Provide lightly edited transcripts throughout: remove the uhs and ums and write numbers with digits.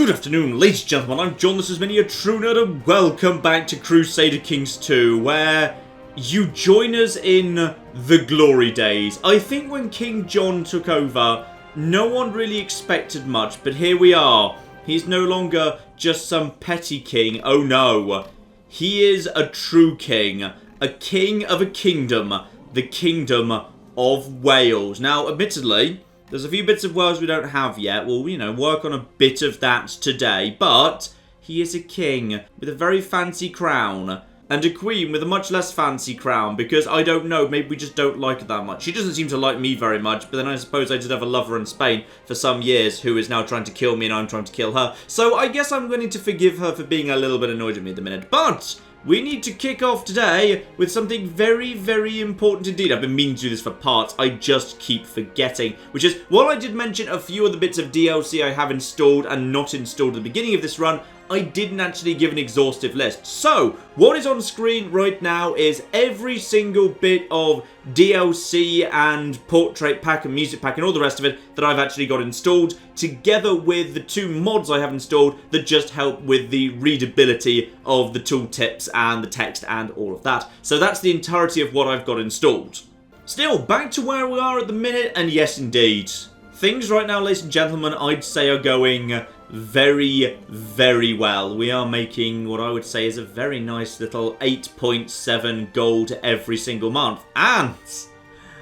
Good afternoon, ladies and gentlemen, I'm John, this is many a true nerd, and welcome back to Crusader Kings 2, where you join us in the glory days. I think when King Jon took over, no one really expected much, but here we are. He's no longer just some petty king, oh no. He is a true king of a kingdom, the Kingdom of Wales. Now, admittedly, there's a few bits of Wales we don't have yet. We'll, work on a bit of that today. But he is a king with a very fancy crown. And a queen with a much less fancy crown. Because, I don't know, maybe we just don't like it that much. She doesn't seem to like me very much. But then I suppose I did have a lover in Spain for some years who is now trying to kill me and I'm trying to kill her. So I guess I'm going to forgive her for being a little bit annoyed at me at the minute. But we need to kick off today with something very, very important indeed. I've been meaning to do this for parts, I just keep forgetting. Which is, while I did mention a few of the bits of DLC I have installed and not installed at the beginning of this run, I didn't actually give an exhaustive list. So, what is on screen right now is every single bit of DLC and portrait pack and music pack and all the rest of it that I've actually got installed, together with the two mods I have installed that just help with the readability of the tooltips and the text and all of that. So that's the entirety of what I've got installed. Still, back to where we are at the minute, and yes indeed. Things right now, ladies and gentlemen, I'd say are going very, very well. We are making what I would say is a very nice little 8.7 gold every single month. And,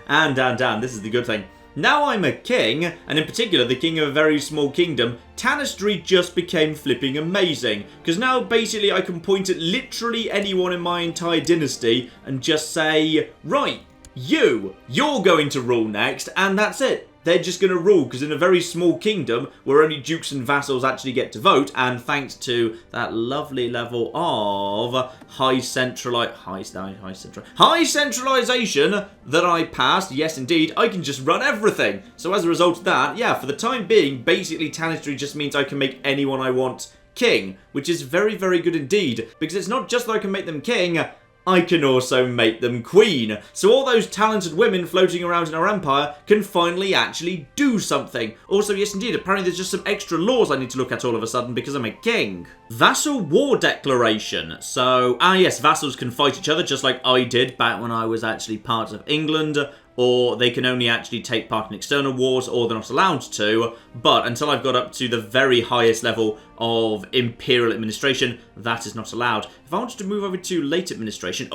this is the good thing. Now I'm a king, and in particular the king of a very small kingdom, dynasty just became flipping amazing. Because now basically I can point at literally anyone in my entire dynasty and just say, right, you're going to rule next, and that's it. They're just going to rule, because in a very small kingdom where only dukes and vassals actually get to vote, and thanks to that lovely level of high centralization that I passed, yes indeed, I can just run everything. So as a result of that, yeah, for the time being, basically Tanistry just means I can make anyone I want king, which is very, very good indeed, because it's not just that I can make them king, I can also make them queen. So all those talented women floating around in our empire can finally actually do something. Also, yes indeed, apparently there's just some extra laws I need to look at all of a sudden because I'm a king. Vassal war declaration. So, yes, vassals can fight each other just like I did back when I was actually part of England. Or they can only actually take part in external wars, or they're not allowed to. But until I've got up to the very highest level of imperial administration, that is not allowed. If I wanted to move over to late administration,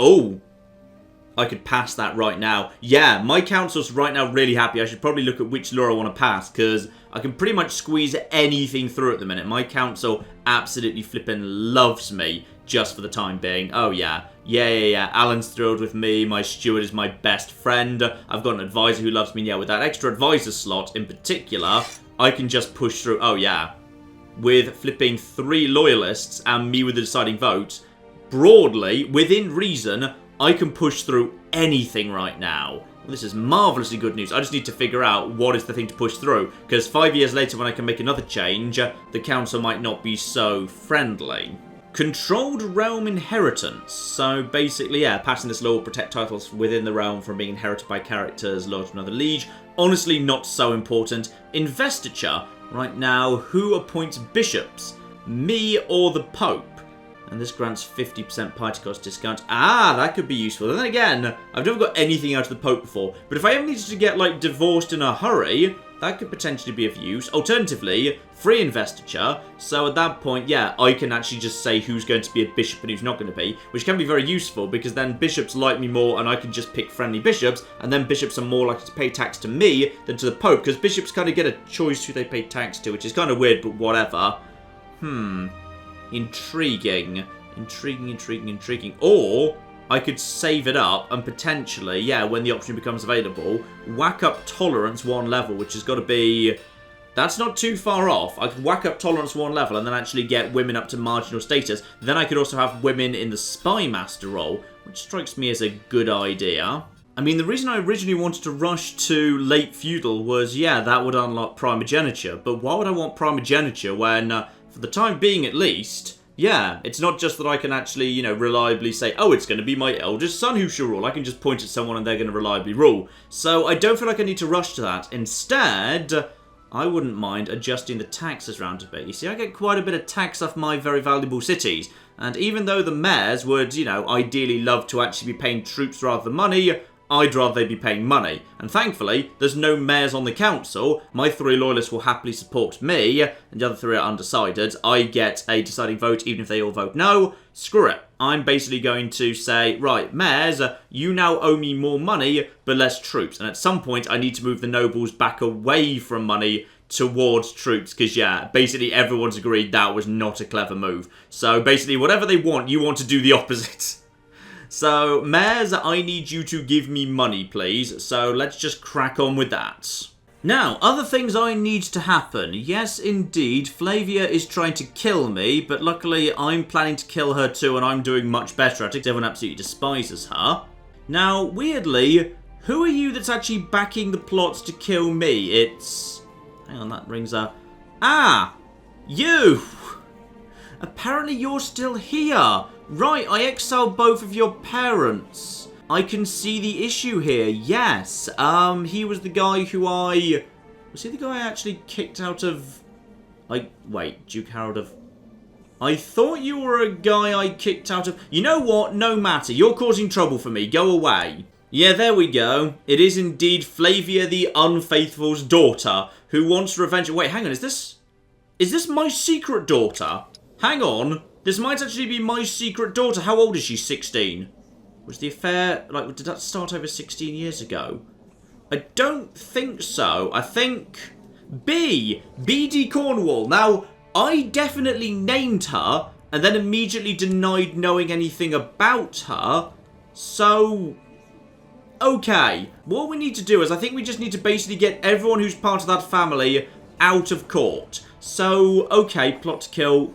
I could pass that right now. Yeah, my council's right now really happy. I should probably look at which law I want to pass, because I can pretty much squeeze anything through at the minute. My council absolutely flippin' loves me, just for the time being. Oh yeah. Yeah. Alan's thrilled with me. My steward is my best friend. I've got an advisor who loves me. Yeah, with that extra advisor slot in particular, I can just push through. Oh yeah. With flipping 3 loyalists and me with the deciding vote, broadly, within reason, I can push through anything right now. This is marvellously good news. I just need to figure out what is the thing to push through, because 5 years later when I can make another change, the council might not be so friendly. Controlled realm inheritance. So basically, yeah, passing this law will protect titles within the realm from being inherited by characters loyal to another liege. Honestly, not so important. Investiture. Right now, who appoints bishops? Me or the Pope? And this grants 50% party cost discount. That could be useful. And then again, I've never got anything out of the Pope before. But if I ever needed to get, divorced in a hurry, that could potentially be of use. Alternatively, free investiture. So at that point, yeah, I can actually just say who's going to be a bishop and who's not going to be, which can be very useful because then bishops like me more and I can just pick friendly bishops, and then bishops are more likely to pay tax to me than to the Pope, because bishops kind of get a choice who they pay tax to, which is kind of weird, but whatever. Intriguing. Or I could save it up and potentially, yeah, when the option becomes available, whack up tolerance 1 level, which has got to be... That's not too far off. I could whack up tolerance 1 level and then actually get women up to marginal status. Then I could also have women in the spy master role, which strikes me as a good idea. I mean, the reason I originally wanted to rush to late feudal was, yeah, that would unlock primogeniture. But why would I want primogeniture when, for the time being at least... Yeah, it's not just that I can actually, reliably say, oh, it's going to be my eldest son who shall rule. I can just point at someone and they're going to reliably rule. So I don't feel like I need to rush to that. Instead, I wouldn't mind adjusting the taxes around a bit. You see, I get quite a bit of tax off my very valuable cities. And even though the mayors would, you know, ideally love to actually be paying troops rather than money, I'd rather they be paying money. And thankfully, there's no mayors on the council. My 3 loyalists will happily support me, and the other 3 are undecided. I get a deciding vote even if they all vote no. Screw it. I'm basically going to say, right, mayors, you now owe me more money, but less troops. And at some point, I need to move the nobles back away from money towards troops, because, yeah, basically everyone's agreed that was not a clever move. So, basically, whatever they want, you want to do the opposite. So, mayors, I need you to give me money, please. So, let's just crack on with that. Now, other things I need to happen. Yes, indeed, Flavia is trying to kill me, but luckily I'm planning to kill her too, and I'm doing much better at it. Everyone absolutely despises her. Now, weirdly, who are you that's actually backing the plots to kill me? It's... hang on, that rings a... ah! You! Apparently you're still here. Right, I exiled both of your parents. I can see the issue here, yes. He was the guy who I... was he the guy I actually kicked out of... wait, Duke Harold of... I thought you were a guy I kicked out of... you know what? No matter. You're causing trouble for me. Go away. Yeah, there we go. It is indeed Flavia the Unfaithful's daughter who wants revenge. Wait, hang on. Is this my secret daughter? Hang on. This might actually be my secret daughter. How old is she? 16. Was the affair... did that start over 16 years ago? I don't think so. I think... BD Cornwall. Now, I definitely named her and then immediately denied knowing anything about her. So... okay. What we need to do is I think we just need to basically get everyone who's part of that family out of court. So, okay, plot to kill...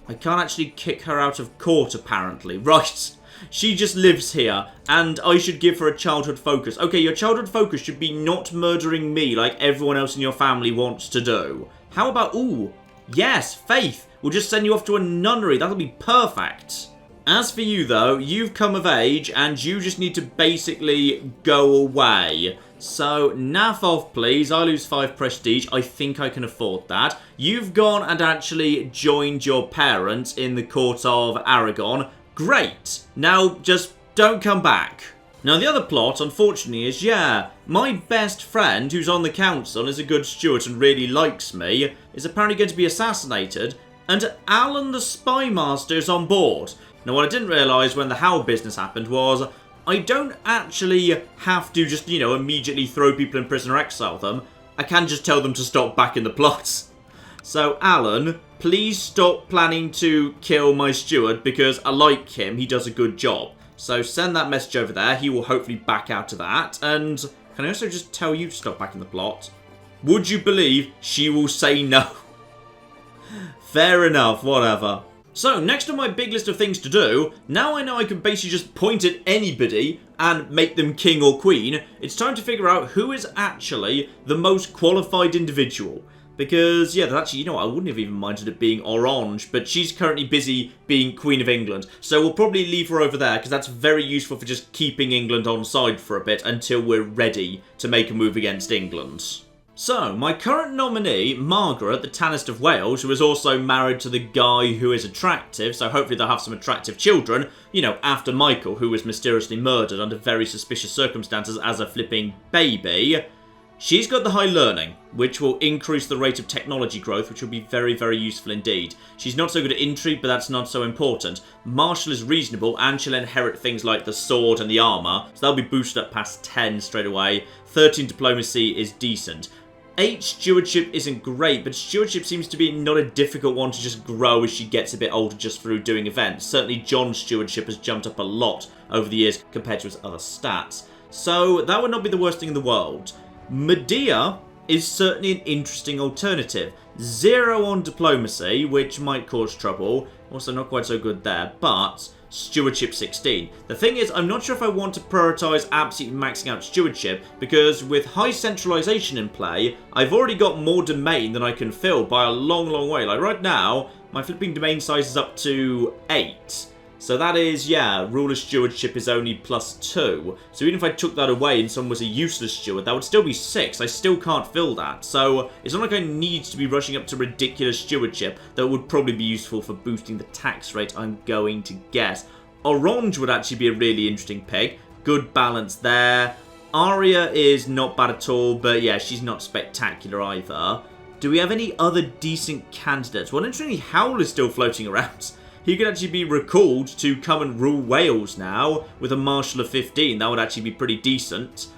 I can't actually kick her out of court, apparently. Right. She just lives here, and I should give her a childhood focus. Okay, your childhood focus should be not murdering me like everyone else in your family wants to do. How about... ooh, yes, Faith. We'll just send you off to a nunnery. That'll be perfect. As for you, though, you've come of age, and you just need to basically go away. So, naff off, please. I lose 5 prestige. I think I can afford that. You've gone and actually joined your parents in the court of Aragon. Great. Now, just don't come back. Now, the other plot, unfortunately, is, yeah, my best friend, who's on the council, is a good steward and really likes me, is apparently going to be assassinated, and Alan the Spy Master is on board. Now, what I didn't realise when the Howe business happened was... I don't actually have to just, you know, immediately throw people in prison or exile them. I can just tell them to stop backing the plot. So, Alan, please stop planning to kill my steward because I like him. He does a good job. So, send that message over there. He will hopefully back out of that. And can I also just tell you to stop backing the plot? Would you believe she will say no? Fair enough, whatever. So, next on my big list of things to do, now I know I can basically just point at anybody and make them king or queen, it's time to figure out who is actually the most qualified individual. Because, yeah, actually, you know what, I wouldn't have even minded it being Orange, but she's currently busy being Queen of England. So we'll probably leave her over there, because that's very useful for just keeping England on side for a bit until we're ready to make a move against England. So, my current nominee, Margaret, the Tanist of Wales, who is also married to the guy who is attractive, so hopefully they'll have some attractive children, you know, after Michael, who was mysteriously murdered under very suspicious circumstances as a flipping baby. She's got the high learning, which will increase the rate of technology growth, which will be very, very useful indeed. She's not so good at intrigue, but that's not so important. Martial is reasonable, and she'll inherit things like the sword and the armour, so that'll be boosted up past 10 straight away. 13 diplomacy is decent. 8 stewardship isn't great, but stewardship seems to be not a difficult one to just grow as she gets a bit older just through doing events. Certainly John's stewardship has jumped up a lot over the years compared to his other stats. So that would not be the worst thing in the world. Medea is certainly an interesting alternative. 0 on diplomacy, which might cause trouble. Also not quite so good there, but... stewardship 16. The thing is, I'm not sure if I want to prioritise absolutely maxing out stewardship, because with high centralisation in play, I've already got more domain than I can fill by a long, long way. Like right now, my flipping domain size is up to 8. So that is, yeah, ruler stewardship is only +2. So even if I took that away and someone was a useless steward, that would still be 6. I still can't fill that. So it's not like I need to be rushing up to ridiculous stewardship. That would probably be useful for boosting the tax rate, I'm going to guess. Orange would actually be a really interesting pick. Good balance there. Arya is not bad at all, but yeah, she's not spectacular either. Do we have any other decent candidates? Well, interestingly, Howl is still floating around. He could actually be recalled to come and rule Wales now with a marshal of 15. That would actually be pretty decent.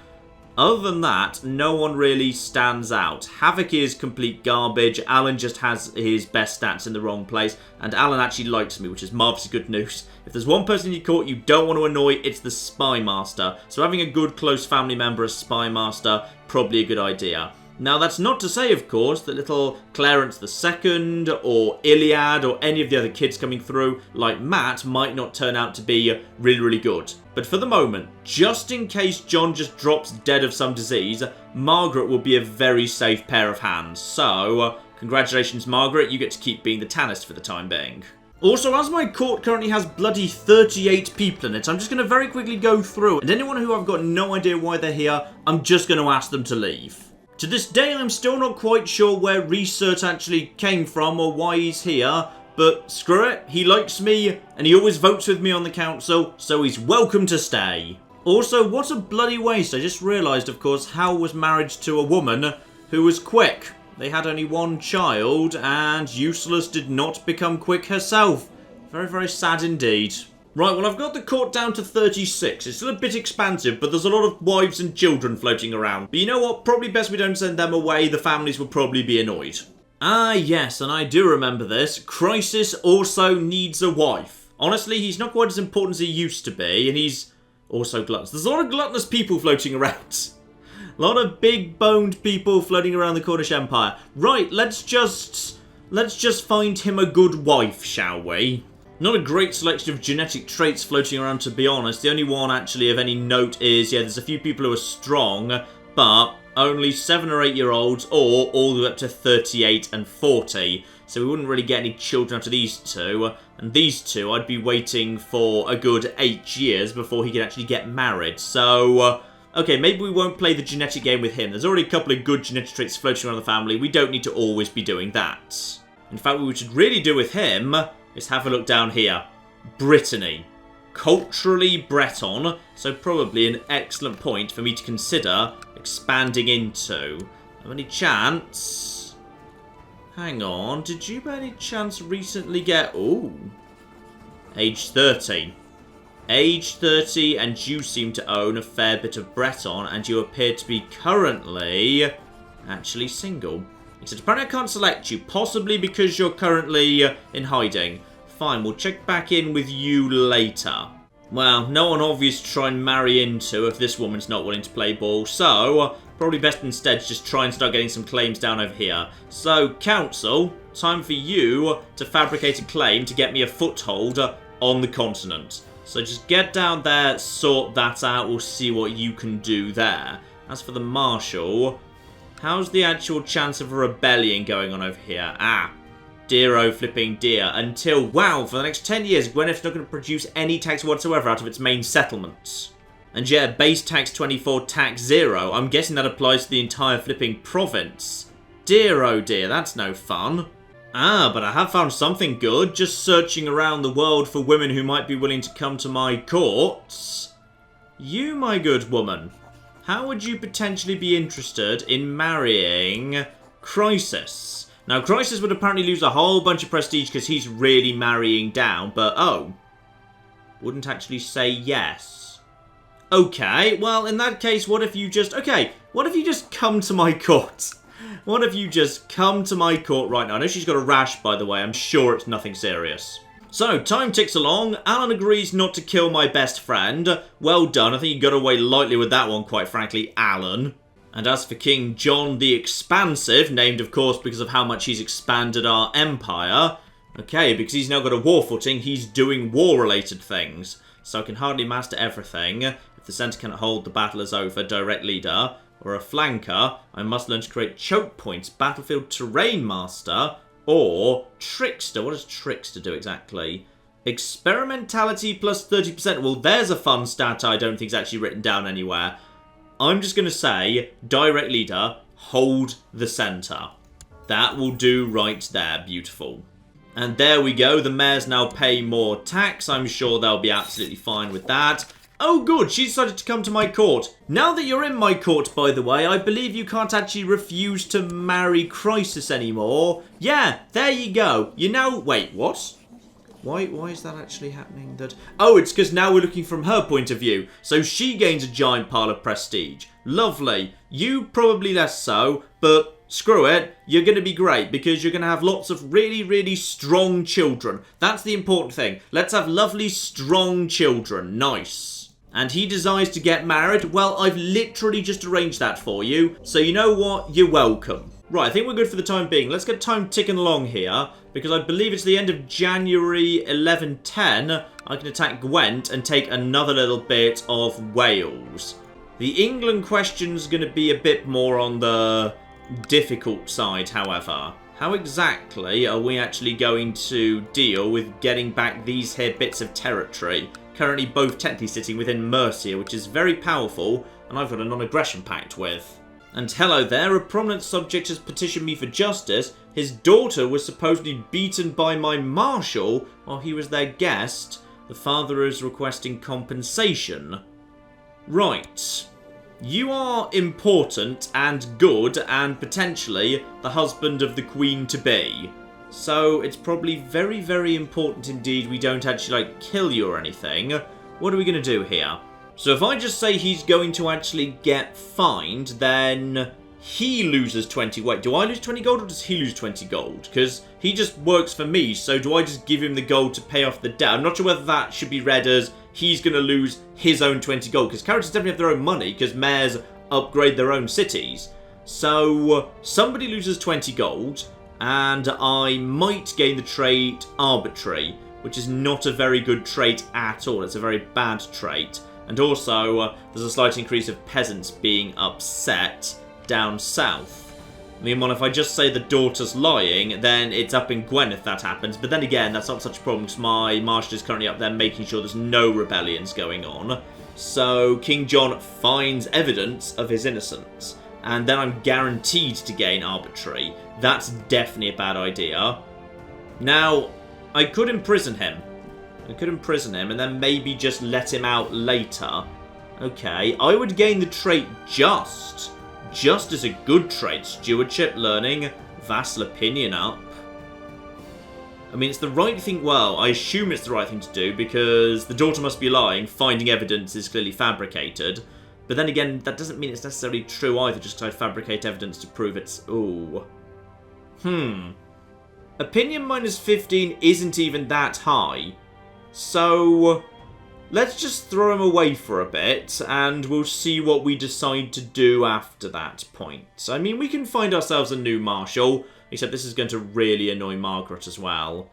Other than that, no one really stands out. Havoc is complete garbage. Alan just has his best stats in the wrong place. And Alan actually likes me, which is marvellously good news. If there's one person in your court you don't want to annoy, it's the Spy Master. So having a good close family member as Spy Master, probably a good idea. Now, that's not to say, of course, that little Clarence II or Iliad or any of the other kids coming through, like Matt, might not turn out to be really, really good. But for the moment, just in case Jon just drops dead of some disease, Margaret will be a very safe pair of hands. So, congratulations, Margaret, you get to keep being the Tannist for the time being. Also, as my court currently has bloody 38 people in it, I'm just going to very quickly go through, and anyone who I've got no idea why they're here, I'm just going to ask them to leave. To this day, I'm still not quite sure where Research actually came from or why he's here, but screw it, he likes me, and he always votes with me on the council, so he's welcome to stay. Also, what a bloody waste. I just realised, of course, Hal was married to a woman who was quick. They had only one child, and Useless did not become quick herself. Very, very sad indeed. Right, well, I've got the court down to 36. It's still a bit expansive, but there's a lot of wives and children floating around. But you know what? Probably best we don't send them away. The families will probably be annoyed. Ah, yes, and I do remember this. Crisis also needs a wife. Honestly, he's not quite as important as he used to be, and he's also gluttonous. There's a lot of gluttonous people floating around. A lot of big-boned people floating around the Cornish Empire. Right, let's just find him a good wife, shall we? Not a great selection of genetic traits floating around, to be honest. The only one actually of any note is, yeah, there's a few people who are strong, but only 7 or 8 year olds, or all the way up to 38 and 40. So we wouldn't really get any children after these two. And these two, I'd be waiting for a good 8 years before he could actually get married. So, okay, maybe we won't play the genetic game with him. There's already a couple of good genetic traits floating around the family. We don't need to always be doing that. In fact, what we should really do with him is have a look down here. Brittany. Culturally Breton, so probably an excellent point for me to consider expanding into. Have any chance? Hang on, did you by any chance recently get... Ooh. Age 30. Age 30, and you seem to own a fair bit of Breton, and you appear to be currently actually single. Except apparently I can't select you, possibly because you're currently in hiding. Fine, we'll check back in with you later. Well, no one obvious to try and marry into if this woman's not willing to play ball, so probably best instead to just try and start getting some claims down over here. So, council, time for you to fabricate a claim to get me a foothold on the continent. So just get down there, sort that out, we'll see what you can do there. As for the marshal, how's the actual chance of a rebellion going on over here? Ah, dear oh flipping dear. Until, wow, for the next 10 years, Gwent's not going to produce any tax whatsoever out of its main settlements. And yeah, base tax 24, tax 0. I'm guessing that applies to the entire flipping province. Dear oh dear, that's no fun. Ah, but I have found something good, just searching around the world for women who might be willing to come to my courts. You, my good woman, how would you potentially be interested in marrying Crisis? Now, Crisis would apparently lose a whole bunch of prestige because he's really marrying down, but oh, wouldn't actually say yes. Okay, well, in that case, what if you just... Okay, what if you just come to my court? What if you just come to my court right now? I know she's got a rash, by the way. I'm sure it's nothing serious. So, time ticks along. Alan agrees not to kill my best friend. Well done. I think you got away lightly with that one, quite frankly, Alan. And as for King Jon the Expansive, named, of course, because of how much he's expanded our empire, okay, because he's now got a war footing, he's doing war-related things. So I can hardly master everything. If the centre cannot hold, the battle is over. Direct leader. Or a flanker, I must learn to create choke points, battlefield terrain master, or trickster. What does trickster do exactly? Experimentality plus 30%. Well, there's a fun stat I don't think is actually written down anywhere. I'm just going to say, direct leader, hold the centre. That will do right there. Beautiful. And there we go. The mayors now pay more tax. I'm sure they'll be absolutely fine with that. Oh, good. She decided to come to my court. Now that you're in my court, by the way, I believe you can't actually refuse to marry Crisis anymore. Yeah, there you go. You now... Wait, what? Why is that actually happening? Oh, it's because now we're looking from her point of view. So she gains a giant pile of prestige. Lovely. You probably less so, but screw it. You're going to be great because you're going to have lots of really, really strong children. That's the important thing. Let's have lovely, strong children. Nice. And he desires to get married. Well, I've literally just arranged that for you. So you know what? You're welcome. Right, I think we're good for the time being. Let's get time ticking along here, because I believe it's the end of January 1110. I can attack Gwent and take another little bit of Wales. The England question's going to be a bit more on the difficult side, however. How exactly are we actually going to deal with getting back these here bits of territory? Currently both technically sitting within Mercia, which is very powerful, and I've got a non-aggression pact with. And hello there, a prominent subject has petitioned me for justice. His daughter was supposedly beaten by my marshal while he was their guest. The father is requesting compensation. Right. You are important and good and potentially the husband of the queen-to-be. So it's probably very, very important indeed we don't actually, kill you or anything. What are we going to do here? So if I just say he's going to actually get fined, then he loses 20. Wait, do I lose 20 gold or does he lose 20 gold? Because he just works for me, so do I just give him the gold to pay off the debt? I'm not sure whether that should be read as he's going to lose his own 20 gold, because characters definitely have their own money, because mayors upgrade their own cities. So somebody loses 20 gold, and I might gain the trait arbitrary, which is not a very good trait at all. It's a very bad trait. And also, there's a slight increase of peasants being upset down south. Meanwhile, if I just say the daughter's lying, then it's up in Gwent if that happens. But then again, that's not such a problem because my marshal is currently up there making sure there's no rebellions going on. So King Jon finds evidence of his innocence. And then I'm guaranteed to gain arbitrary. That's definitely a bad idea. Now, I could imprison him. And then maybe just let him out later. Okay, I would gain the trait just. Just is a good trait. Stewardship, learning, vassal opinion up. I mean, it's the right thing. Well, I assume it's the right thing to do because the daughter must be lying. Finding evidence is clearly fabricated. But then again, that doesn't mean it's necessarily true either, just because I fabricate evidence to prove it's... Ooh. Opinion minus 15 isn't even that high. So, let's just throw him away for a bit, and we'll see what we decide to do after that point. I mean, we can find ourselves a new marshal, except this is going to really annoy Margaret as well.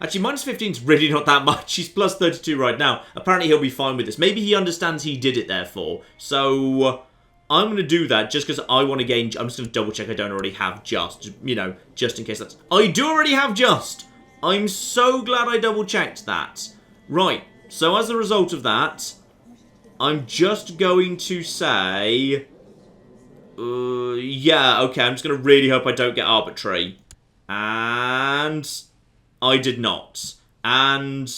Actually, minus 15 is really not that much. He's plus 32 right now. Apparently, he'll be fine with this. Maybe he understands he did it, therefore. So, I'm going to do that just because I want to gain... I'm just going to double check I don't already have just. You know, just in case that's... I do already have just! I'm so glad I double checked that. Right, so as a result of that, I'm just going to say... yeah, okay, I'm just going to really hope I don't get arbitrary. And... I did not. And...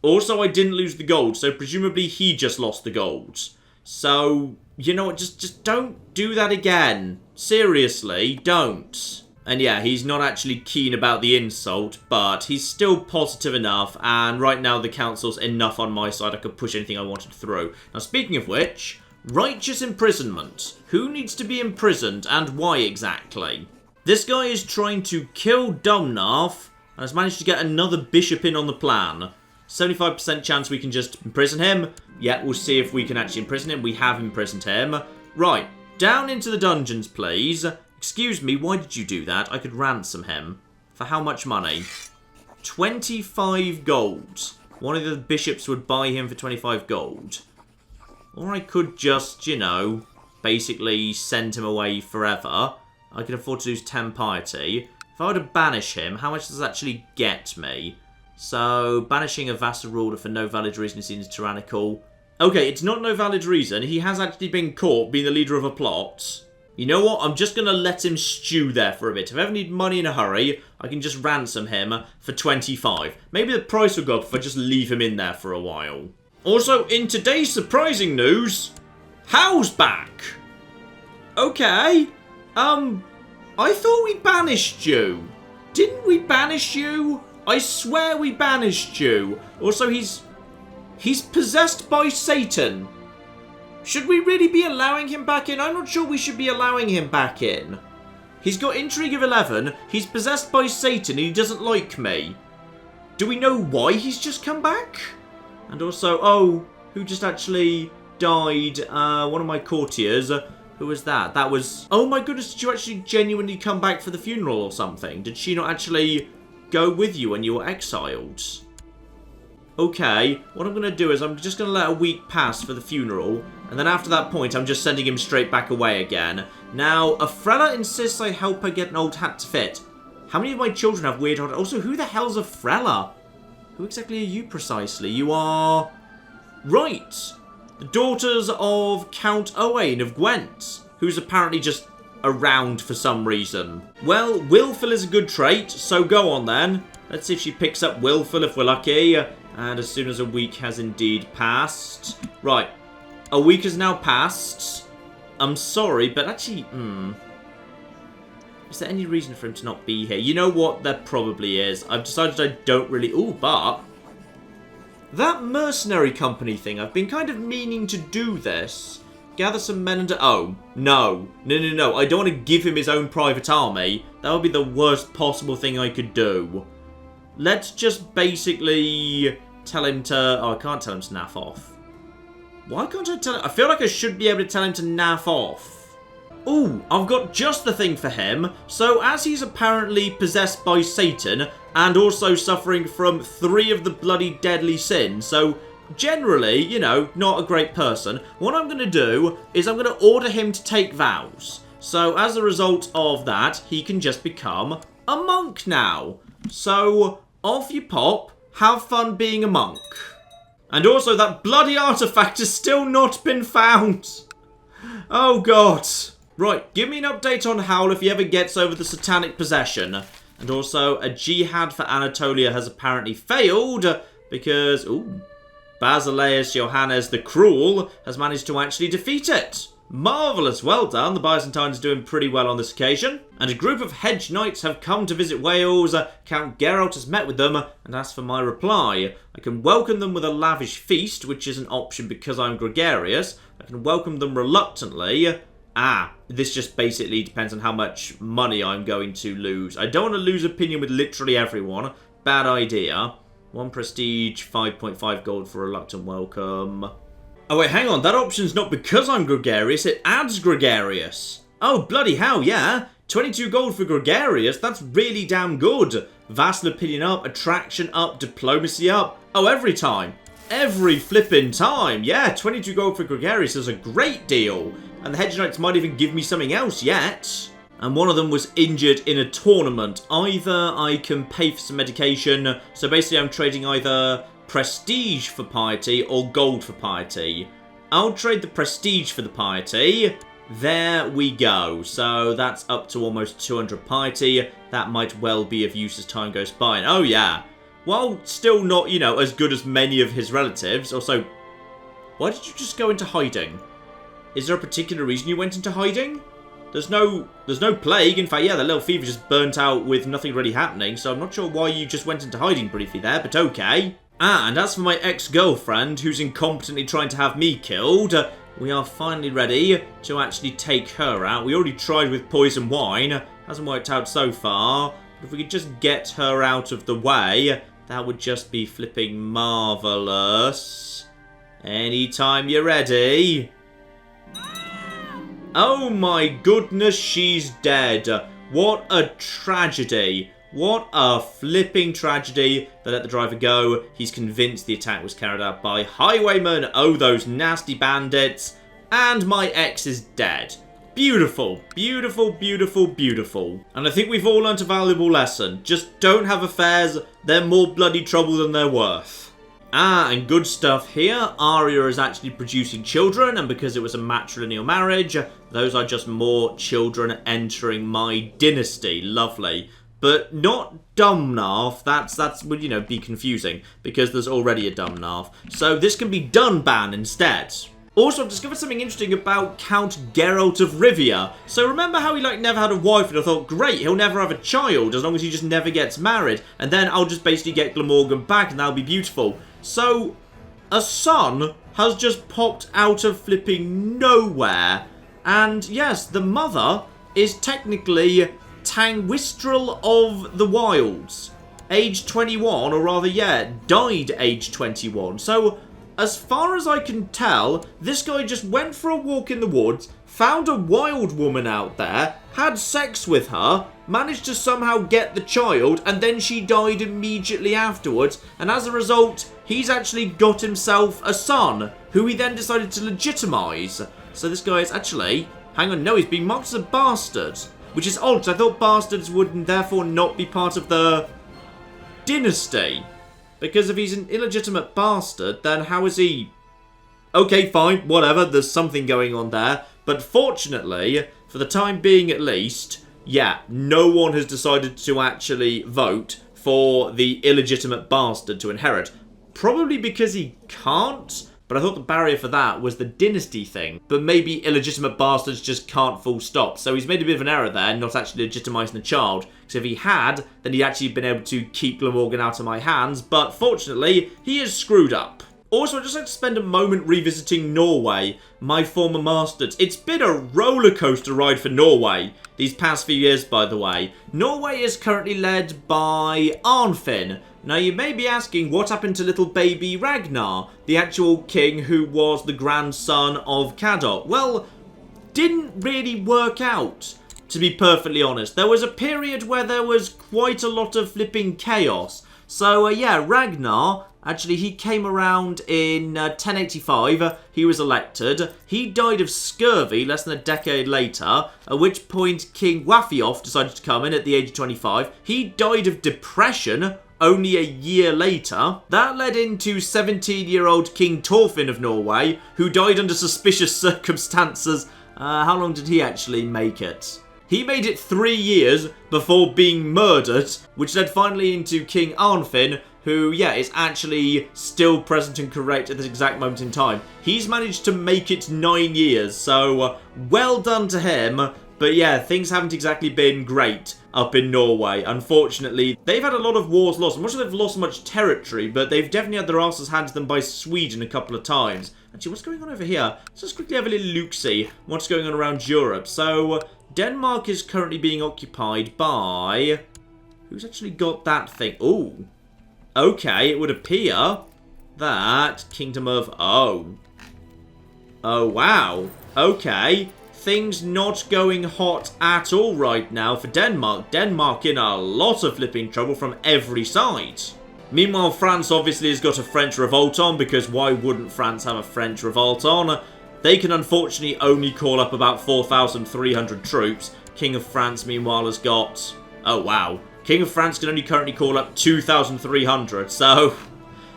also, I didn't lose the gold, so presumably he just lost the gold. So, you know what, just don't do that again. Seriously, don't. And yeah, he's not actually keen about the insult, but he's still positive enough, and right now the council's enough on my side I could push anything I wanted through. Now, speaking of which, righteous imprisonment. Who needs to be imprisoned, and why exactly? This guy is trying to kill Domnarf, and has managed to get another bishop in on the plan. 75% chance we can just imprison him. Yeah, we'll see if we can actually imprison him. We have imprisoned him. Right, down into the dungeons, please. Excuse me, why did you do that? I could ransom him. For how much money? 25 gold. One of the bishops would buy him for 25 gold. Or I could just, you know, basically send him away forever. I could afford to lose 10 piety. If I were to banish him, how much does that actually get me? So, banishing a vassal ruler for no valid reason seems tyrannical. Okay, it's not no valid reason. He has actually been caught being the leader of a plot. You know what? I'm just going to let him stew there for a bit. If I ever need money in a hurry, I can just ransom him for 25. Maybe the price will go up if I just leave him in there for a while. Also, in today's surprising news, Hal's back. Okay. I thought we banished you. Didn't we banish you? I swear we banished you. Also, he's possessed by Satan. Should we really be allowing him back in? I'm not sure we should be allowing him back in. He's got Intrigue of 11. He's possessed by Satan and he doesn't like me. Do we know why he's just come back? And also, oh, who just actually died? One of my courtiers. Who was that? That was... Oh my goodness, did you actually genuinely come back for the funeral or something? Did she not actually go with you when you were exiled? Okay, what I'm going to do is I'm just going to let a week pass for the funeral, and then after that point I'm just sending him straight back away again. Now, Afrella insists I help her get an old hat to fit. How many of my children have weird old... Also, who the hell's Afrella? Who exactly are you precisely? You are... Right! The daughters of Count Owain of Gwent, who's apparently just around for some reason. Well, willful is a good trait, so go on then. Let's see if she picks up willful if we're lucky. And as soon as a week has indeed passed... Right. A week has now passed. I'm sorry, but actually... Is there any reason for him to not be here? You know what? There probably is. I've decided I don't really... Ooh, but... That mercenary company thing, I've been kind of meaning to do this. Gather some men and... Oh, no. No. I don't want to give him his own private army. That would be the worst possible thing I could do. Let's just basically tell him to... Oh, I can't tell him to naff off. Why can't I tell him? I feel like I should be able to tell him to naff off. Ooh, I've got just the thing for him. So, as he's apparently possessed by Satan, and also suffering from 3 of the bloody deadly sins, so generally, you know, not a great person, what I'm going to do is I'm going to order him to take vows. So, as a result of that, he can just become a monk now. So, off you pop, have fun being a monk. And also, that bloody artifact has still not been found. Oh, God. Right, give me an update on Howl if he ever gets over the satanic possession. And also, a jihad for Anatolia has apparently failed because, ooh, Basileus Johannes the Cruel has managed to actually defeat it. Marvellous, well done. The Byzantines are doing pretty well on this occasion. And a group of hedge knights have come to visit Wales. Count Geralt has met with them and asked for my reply. I can welcome them with a lavish feast, which is an option because I'm gregarious. I can welcome them reluctantly. This just basically depends on how much money I'm going to lose. I don't want to lose opinion with literally everyone. Bad idea. 1 prestige, 5.5 gold for reluctant welcome. Oh wait, hang on, that option's not because I'm gregarious, it adds gregarious. Oh, bloody hell, yeah. 22 gold for gregarious, that's really damn good. Vassal opinion up, attraction up, diplomacy up. Oh, every time. Every flipping time. Yeah, 22 gold for gregarious is a great deal. And the hedge knights might even give me something else yet. And one of them was injured in a tournament. Either I can pay for some medication, so basically I'm trading either prestige for piety or gold for piety. I'll trade the prestige for the piety. There we go. So that's up to almost 200 piety. That might well be of use as time goes by. And oh yeah, while still not, you know, as good as many of his relatives. Also, why did you just go into hiding? Is there a particular reason you went into hiding? There's no plague. In fact, yeah, the little fever just burnt out with nothing really happening. So I'm not sure why you just went into hiding briefly there, but okay. And as for my ex-girlfriend, who's incompetently trying to have me killed, we are finally ready to actually take her out. We already tried with poison wine. Hasn't worked out so far. But if we could just get her out of the way, that would just be flipping marvellous. Anytime you're ready. Oh my goodness, she's dead. What a tragedy. What a flipping tragedy. They let the driver go. He's convinced the attack was carried out by highwaymen. Oh, those nasty bandits. And my ex is dead. Beautiful. Beautiful, beautiful, beautiful. And I think we've all learnt a valuable lesson. Just don't have affairs. They're more bloody trouble than they're worth. Ah, and good stuff here. Arya is actually producing children, and because it was a matrilineal marriage, those are just more children entering my dynasty. Lovely. But not Dumnarf. That would, you know, be confusing, because there's already a Dumnarf. So this can be Dunban instead. Also, I've discovered something interesting about Count Geralt of Rivia. So remember how he, like, never had a wife, and I thought, great, he'll never have a child as long as he just never gets married. And then I'll just basically get Glamorgan back, and that'll be beautiful. So, a son has just popped out of flipping nowhere. And yes, the mother is technically Tangwistrel of the Wilds. Age 21, or rather, yeah, died age 21. So, as far as I can tell, this guy just went for a walk in the woods, found a wild woman out there, had sex with her, managed to somehow get the child, and then she died immediately afterwards, and as a result, he's actually got himself a son, who he then decided to legitimize. So this guy is actually... Hang on, no, he's been marked as a bastard, which is odd, because I thought bastards would therefore not be part of the dynasty. Because if he's an illegitimate bastard, then how is he... Okay, fine, whatever, there's something going on there. But fortunately, for the time being at least, yeah, no one has decided to actually vote for the illegitimate bastard to inherit. Probably because he can't, but I thought the barrier for that was the dynasty thing. But maybe illegitimate bastards just can't full stop. So he's made a bit of an error there, not actually legitimising the child. Because if he had, then he'd actually been able to keep Glamorgan out of my hands. But fortunately, he is screwed up. Also, I'd just like to spend a moment revisiting Norway, my former masters. It's been a rollercoaster ride for Norway these past few years, by the way. Norway is currently led by Arnfinn. Now, you may be asking, what happened to little baby Ragnar, the actual king who was the grandson of Cadot? Well, didn't really work out, to be perfectly honest. There was a period where there was quite a lot of flipping chaos. So, yeah, Ragnar... Actually, he came around in 1085, he was elected. He died of scurvy less than a decade later, at which point King Wafioth decided to come in at the age of 25. He died of depression only a year later. That led into 17-year-old King Thorfinn of Norway, who died under suspicious circumstances. How long did he actually make it? He made it 3 years before being murdered, which led finally into King Arnfinn, who, yeah, is actually still present and correct at this exact moment in time. He's managed to make it 9 years, so well done to him. But yeah, things haven't exactly been great up in Norway. Unfortunately, they've had a lot of wars lost. I'm not sure they've lost much territory, but they've definitely had their asses handed to them by Sweden a couple of times. Actually, what's going on over here? Let's just quickly have a little look-see what's going on around Europe. So, Denmark is currently being occupied by... Who's actually got that thing? Ooh. Okay, it would appear that Kingdom of... Oh, wow. Okay. Things not going hot at all right now for Denmark. Denmark in a lot of flipping trouble from every side. Meanwhile, France obviously has got a French revolt on, because why wouldn't France have a French revolt on? They can unfortunately only call up about 4,300 troops. King of France, meanwhile, has got... Oh, wow. King of France can only currently call up 2,300, so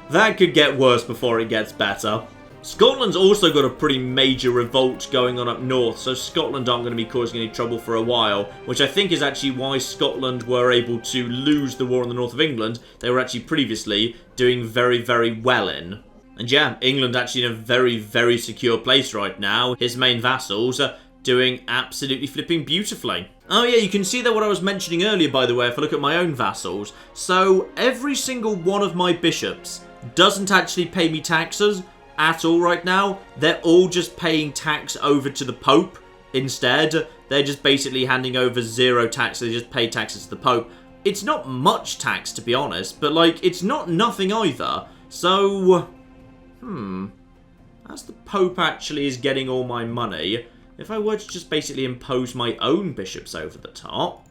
that could get worse before it gets better. Scotland's also got a pretty major revolt going on up north, so Scotland aren't going to be causing any trouble for a while, which I think is actually why Scotland were able to lose the war in the north of England. They were actually previously doing very, very well in. And yeah, England actually in a very, very secure place right now. His main vassals are doing absolutely flipping beautifully. Oh yeah, you can see that what I was mentioning earlier, by the way, if I look at my own vassals. So every single one of my bishops doesn't actually pay me taxes at all right now. They're all just paying tax over to the Pope instead. They're just basically handing over zero tax. They just pay taxes to the Pope. It's not much tax, to be honest, but like, it's not nothing either. So, as the Pope actually is getting all my money, if I were to just basically impose my own bishops over the top,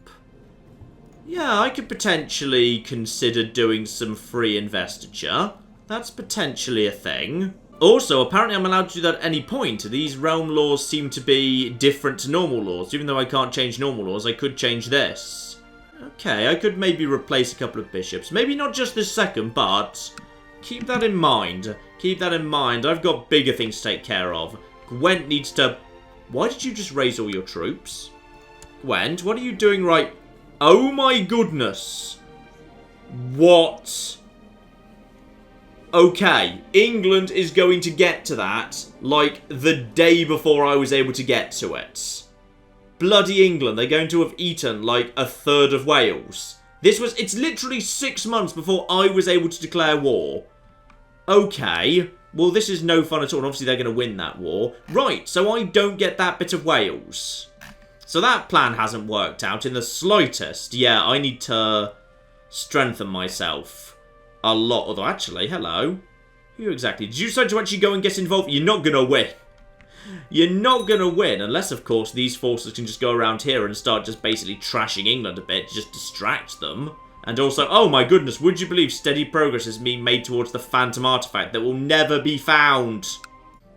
yeah, I could potentially consider doing some free investiture. That's potentially a thing. Also, apparently I'm allowed to do that at any point. These realm laws seem to be different to normal laws. Even though I can't change normal laws, I could change this. Okay, I could maybe replace a couple of bishops. Maybe not just this second, but keep that in mind. Keep that in mind. I've got bigger things to take care of. Gwent needs to... Why did you just raise all your troops? Gwent, what are you doing right... Oh my goodness. What? Okay, England is going to get to that, like, the day before I was able to get to it. Bloody England, they're going to have eaten, like, a third of Wales. It's literally 6 months before I was able to declare war. Okay, well, this is no fun at all, and obviously they're going to win that war. Right, so I don't get that bit of Wales. So that plan hasn't worked out in the slightest. Yeah, I need to strengthen myself a lot. Although, actually, hello. Who exactly? Did you decide to actually go and get involved? You're not going to win. You're not going to win. Unless, of course, these forces can just go around here and start just basically trashing England a bit. Just distract them. And also, oh my goodness, would you believe steady progress is being made towards the Phantom Artifact that will never be found?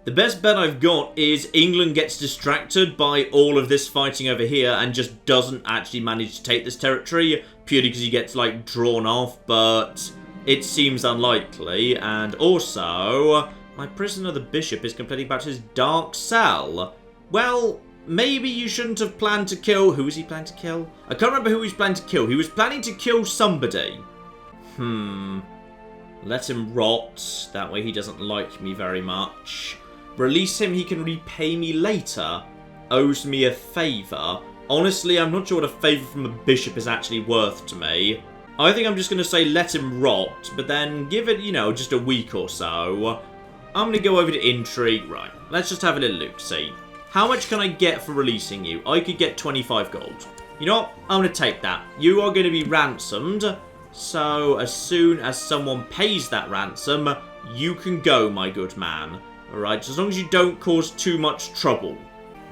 The best bet I've got is England gets distracted by all of this fighting over here and just doesn't actually manage to take this territory purely because he gets, like, drawn off, but it seems unlikely. And also, my prisoner the bishop is complaining about his dark cell. Well, maybe you shouldn't have planned to kill... Who was he planning to kill? I can't remember who he was planning to kill. He was planning to kill somebody. Let him rot. That way he doesn't like me very much. Release him, he can repay me later. Owes me a favour. Honestly, I'm not sure what a favour from a bishop is actually worth to me. I think I'm just going to say let him rot, but then give it, you know, just a week or so. I'm going to go over to intrigue. Right, let's just have a little look, see. How much can I get for releasing you? I could get 25 gold. You know what? I'm going to take that. You are going to be ransomed. So, as soon as someone pays that ransom, you can go, my good man. Alright, as long as you don't cause too much trouble.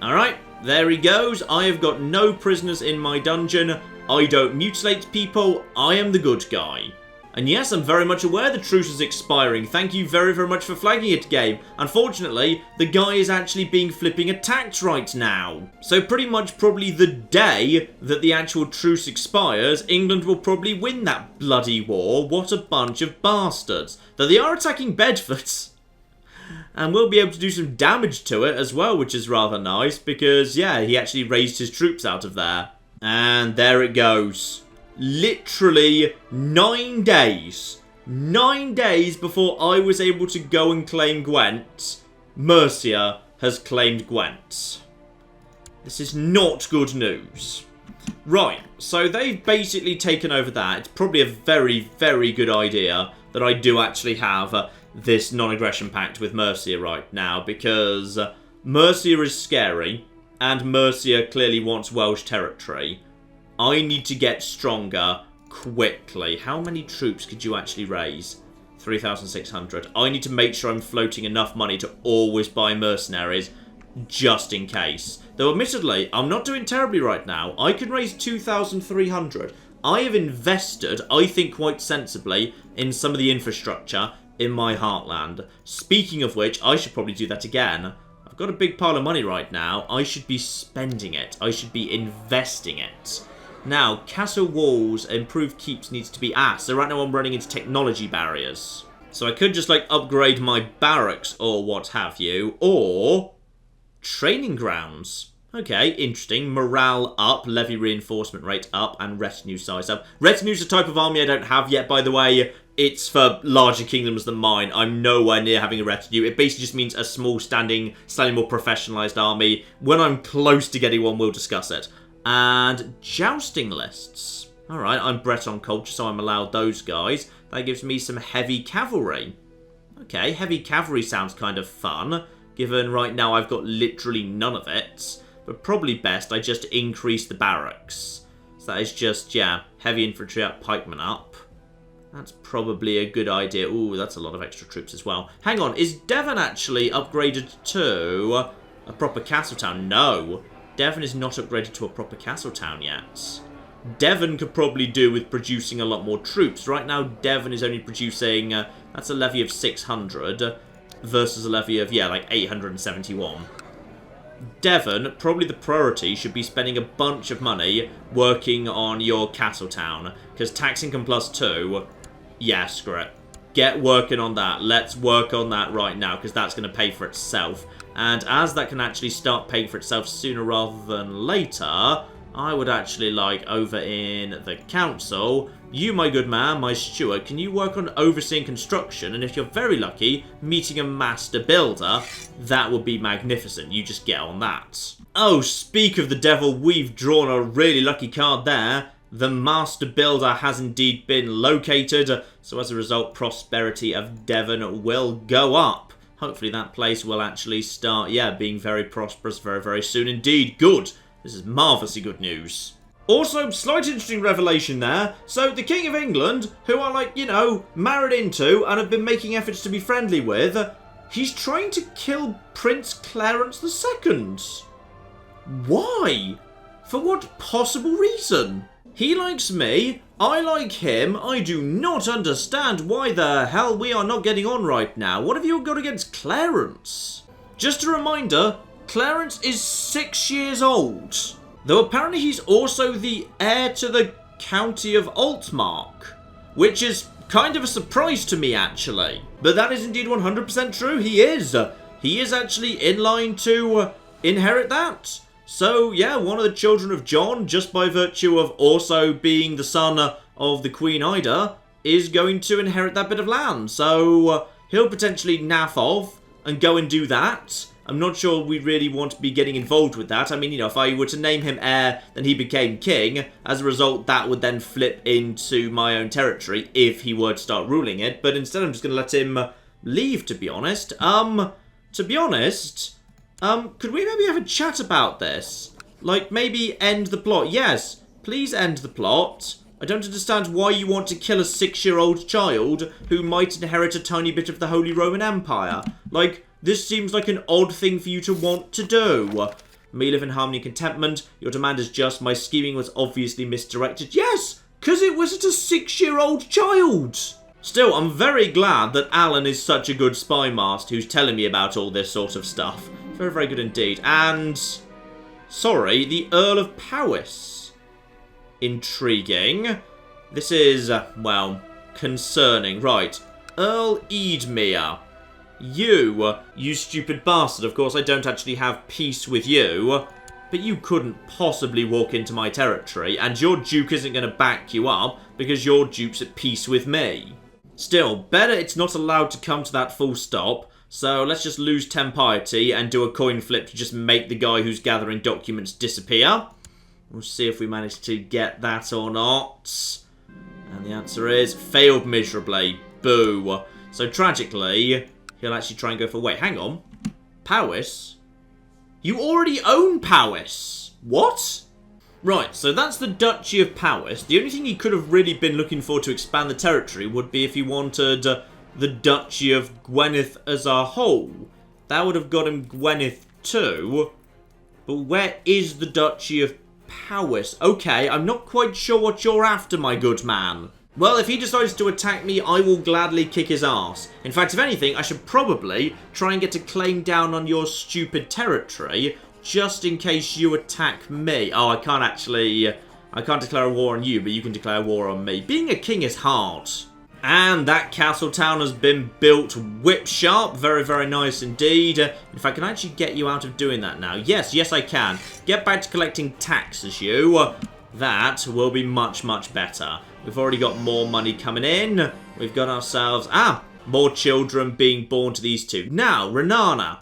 Alright, there he goes. I have got no prisoners in my dungeon. I don't mutilate people. I am the good guy. And yes, I'm very much aware the truce is expiring. Thank you very, very much for flagging it, game. Unfortunately, the guy is actually being flipping attacked right now. So pretty much probably the day that the actual truce expires, England will probably win that bloody war. What a bunch of bastards. Though they are attacking Bedford. And we'll be able to do some damage to it as well, which is rather nice. Because, yeah, he actually raised his troops out of there. And there it goes. Literally 9 days. 9 days before I was able to go and claim Gwent, Mercia has claimed Gwent. This is not good news. Right, so they've basically taken over that. It's probably a very, very good idea that I do actually have this non-aggression pact with Mercia right now, because Mercia is scary, and Mercia clearly wants Welsh territory. I need to get stronger quickly. How many troops could you actually raise? 3,600. I need to make sure I'm floating enough money to always buy mercenaries, just in case. Though admittedly, I'm not doing terribly right now. I can raise 2,300. I have invested, I think quite sensibly, in some of the infrastructure in my heartland. Speaking of which, I should probably do that again. I've got a big pile of money right now. I should be spending it. I should be investing it. Now, castle walls, improved keeps needs to be... so right now I'm running into technology barriers. So I could just, like, upgrade my barracks or what have you. Or training grounds. Okay, interesting. Morale up, levy reinforcement rate up, and retinue size up. Retinue's a type of army I don't have yet, by the way. It's for larger kingdoms than mine. I'm nowhere near having a retinue. It basically just means a small, slightly more professionalised army. When I'm close to getting one, we'll discuss it. And jousting lists. Alright, I'm Breton culture, so I'm allowed those guys. That gives me some heavy cavalry. Okay, heavy cavalry sounds kind of fun, given right now I've got literally none of it. But probably best I just increase the barracks. So that is just, yeah, heavy infantry up, pikemen up. That's probably a good idea. Ooh, that's a lot of extra troops as well. Hang on, is Devon actually upgraded to a proper castle town? No. Devon is not upgraded to a proper castle town yet. Devon could probably do with producing a lot more troops. Right now, Devon is only producing... that's a levy of 600. versus a levy of, yeah, like 871. Devon, probably the priority, should be spending a bunch of money working on your castle town. Because tax income +2, yeah, screw it. Get working on that. Let's work on that right now, because that's going to pay for itself. And as that can actually start paying for itself sooner rather than later, I would actually like, over in the council, you, my good man, my steward, can you work on overseeing construction? And if you're very lucky, meeting a master builder, that would be magnificent. You just get on that. Oh, speak of the devil, we've drawn a really lucky card there. The master builder has indeed been located, so as a result, prosperity of Devon will go up. Hopefully that place will actually start, yeah, being very prosperous very, very soon indeed. Good. This is marvellously good news. Also, slight interesting revelation there. So, the King of England, who I, like, you know, married into and have been making efforts to be friendly with, he's trying to kill Prince Clarence II. Why? For what possible reason? He likes me, I like him, I do not understand why the hell we are not getting on right now. What have you got against Clarence? Just a reminder, Clarence is 6 years old. Though apparently he's also the heir to the County of Altmark, which is kind of a surprise to me, actually. But that is indeed 100% true, he is. He is actually in line to inherit that. So, yeah, one of the children of Jon, just by virtue of also being the son of the Queen Ida, is going to inherit that bit of land. So, he'll potentially naff off and go and do that. I'm not sure we really want to be getting involved with that. I mean, you know, if I were to name him heir, then he became king. As a result, that would then flip into my own territory if he were to start ruling it. But instead, I'm just going to let him leave, to be honest. Could we maybe have a chat about this? Like, maybe end the plot. Yes, please end the plot. I don't understand why you want to kill a 6-year-old child who might inherit a tiny bit of the Holy Roman Empire. Like, this seems like an odd thing for you to want to do. May live in harmony and contentment. Your demand is just. My scheming was obviously misdirected. Yes, because it was at a 6-year-old child. Still, I'm very glad that Alan is such a good spy master who's telling me about all this sort of stuff. Very, very good indeed. And, sorry, the Earl of Powys. Intriguing. This is, well, concerning. Right, Earl Eadmere. You stupid bastard. Of course, I don't actually have peace with you. But you couldn't possibly walk into my territory, and your duke isn't going to back you up because your duke's at peace with me. Still, better it's not allowed to come to that full stop. So let's just lose 10 piety and do a coin flip to just make the guy who's gathering documents disappear. We'll see if we manage to get that or not. And the answer is failed miserably. Boo. So tragically, he'll actually try and go for... Wait, hang on. Powys? You already own Powys. What? Right, so that's the Duchy of Powys. The only thing he could have really been looking for to expand the territory would be if he wanted... the Duchy of Gwent as a whole. That would have got him Gwent too. But where is the Duchy of Powys? Okay, I'm not quite sure what you're after, my good man. Well, if he decides to attack me, I will gladly kick his ass. In fact, if anything, I should probably try and get a claim down on your stupid territory, just in case you attack me. Oh, I can't actually... I can't declare a war on you, but you can declare war on me. Being a king is hard. And that castle town has been built whip sharp. Very, very nice indeed. In fact, can I actually get you out of doing that now? Yes, yes I can. Get back to collecting taxes, you. That will be much, much better. We've already got more money coming in. We've got ourselves... more children being born to these two. Now, Renana.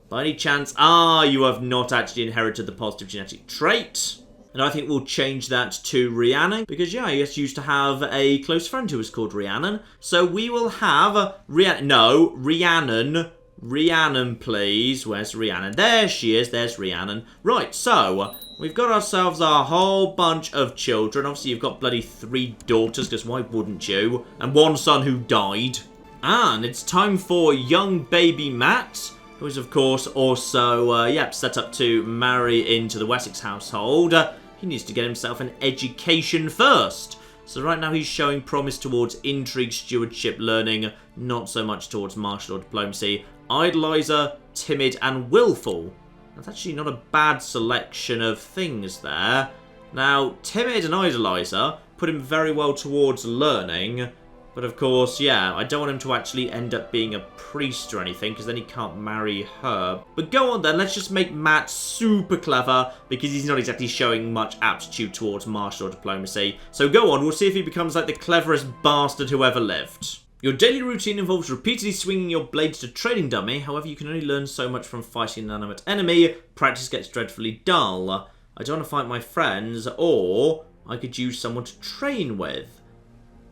By any chance... you have not actually inherited the positive genetic trait. And I think we'll change that to Rhiannon. Because, yeah, I just used to have a close friend who was called Rhiannon. So we will have... Rhiannon. Rhiannon, please. Where's Rhiannon? There she is. There's Rhiannon. Right, so... we've got ourselves a whole bunch of children. Obviously, you've got bloody 3 daughters, because why wouldn't you? And 1 son who died. And it's time for young baby Matt, who is, of course, also, set up to marry into the Wessex household. He needs to get himself an education first. So right now he's showing promise towards intrigue, stewardship, learning, not so much towards martial or diplomacy. idolizer, timid, and willful. That's actually not a bad selection of things there. Now, timid and idolizer put him very well towards learning. But of course, yeah, I don't want him to actually end up being a priest or anything, because then he can't marry her. But go on then, let's just make Matt super clever, because he's not exactly showing much aptitude towards martial diplomacy. So go on, we'll see if he becomes like the cleverest bastard who ever lived. Your daily routine involves repeatedly swinging your blades to training dummy. However, you can only learn so much from fighting an inanimate enemy. Practice gets dreadfully dull. I don't want to fight my friends, or I could use someone to train with.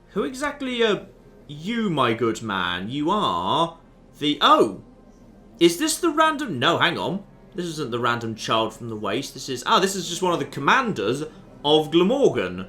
Who exactly are you, my good man? You are the... Oh! Is this the random... No, hang on. This isn't the random child from the waste. This is... Ah, this is just one of the commanders of Glamorgan.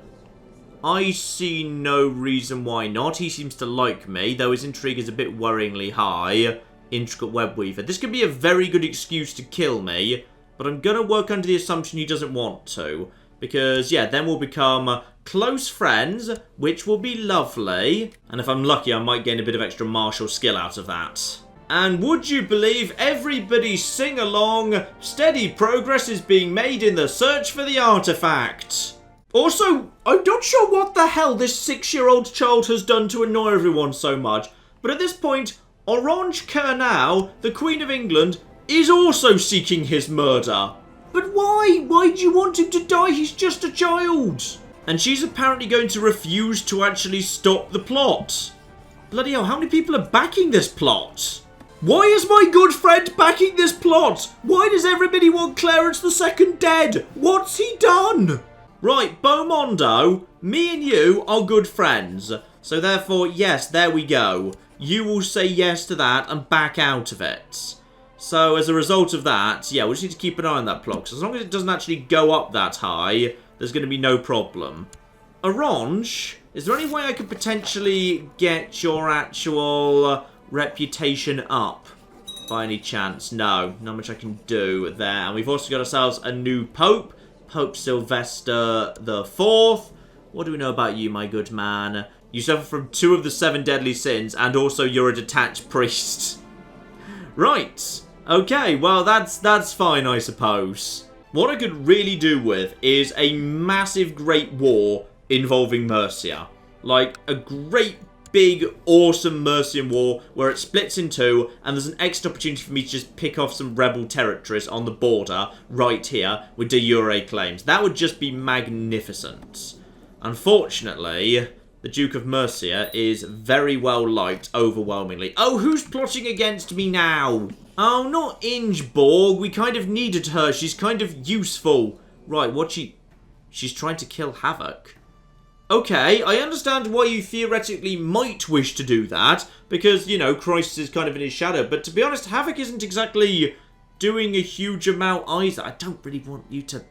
I see no reason why not. He seems to like me, though his intrigue is a bit worryingly high. Intricate web weaver. This could be a very good excuse to kill me, but I'm going to work under the assumption he doesn't want to. Because, yeah, then we'll become close friends, which will be lovely. And if I'm lucky, I might gain a bit of extra martial skill out of that. And would you believe, everybody sing along, steady progress is being made in the search for the artifact. Also, I'm not sure what the hell this 6-year-old child has done to annoy everyone so much. But at this point, Orange Kernau, the Queen of England, is also seeking his murder. But why? Why do you want him to die? He's just a child. And she's apparently going to refuse to actually stop the plot. Bloody hell, how many people are backing this plot? Why is my good friend backing this plot? Why does everybody want Clarence II dead? What's he done? Right, Beaumondo, me and you are good friends. So therefore, yes, there we go. You will say yes to that and back out of it. So, as a result of that, yeah, we just need to keep an eye on that plot. Because as long as it doesn't actually go up that high, there's going to be no problem. Orange, is there any way I could potentially get your actual reputation up? By any chance? No, not much I can do there. And we've also got ourselves a new Pope. Pope Sylvester IV. What do we know about you, my good man? You suffer from 2 of the 7 deadly sins, and also you're a detached priest. Right. Okay, well, that's fine, I suppose. What I could really do with is a massive great war involving Mercia. Like, a great, big, awesome Mercian war where it splits in 2, and there's an extra opportunity for me to just pick off some rebel territories on the border right here with de jure claims. That would just be magnificent. Unfortunately, the Duke of Mercia is very well liked overwhelmingly. Oh, who's plotting against me now? Oh, not Ingeborg. We kind of needed her. She's kind of useful. Right, she's trying to kill Havoc. Okay, I understand why you theoretically might wish to do that, because, you know, Christ is kind of in his shadow. But to be honest, Havoc isn't exactly doing a huge amount either. I don't really want you to...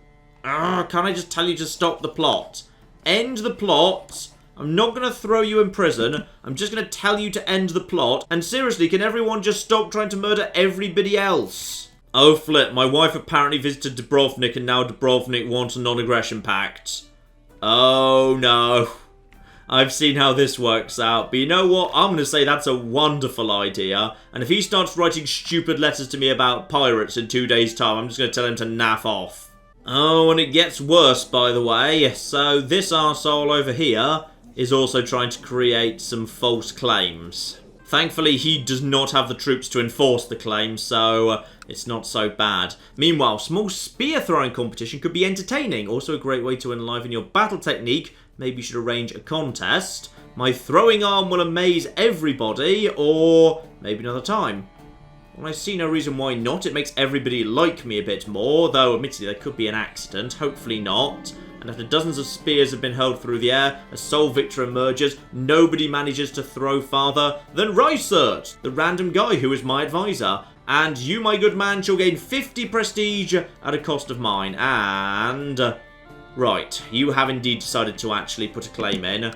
can't I just tell you to stop the plot? End the plot. I'm not going to throw you in prison. I'm just going to tell you to end the plot. And seriously, can everyone just stop trying to murder everybody else? Oh, flip. My wife apparently visited Dubrovnik, and now Dubrovnik wants a non-aggression pact. Oh, no. I've seen how this works out. But you know what? I'm going to say that's a wonderful idea. And if he starts writing stupid letters to me about pirates in 2 days' time, I'm just going to tell him to naff off. Oh, and it gets worse, by the way. So this arsehole over here is also trying to create some false claims. Thankfully, he does not have the troops to enforce the claims, so it's not so bad. Meanwhile, small spear throwing competition could be entertaining. Also a great way to enliven your battle technique. Maybe you should arrange a contest. My throwing arm will amaze everybody, or maybe another time. Well, I see no reason why not. It makes everybody like me a bit more, though admittedly there could be an accident. Hopefully not. And after dozens of spears have been hurled through the air, a sole victor emerges. Nobody manages to throw farther than Rysert, the random guy who is my advisor. And you, my good man, shall gain 50 prestige at a cost of mine. And... right, you have indeed decided to actually put a claim in.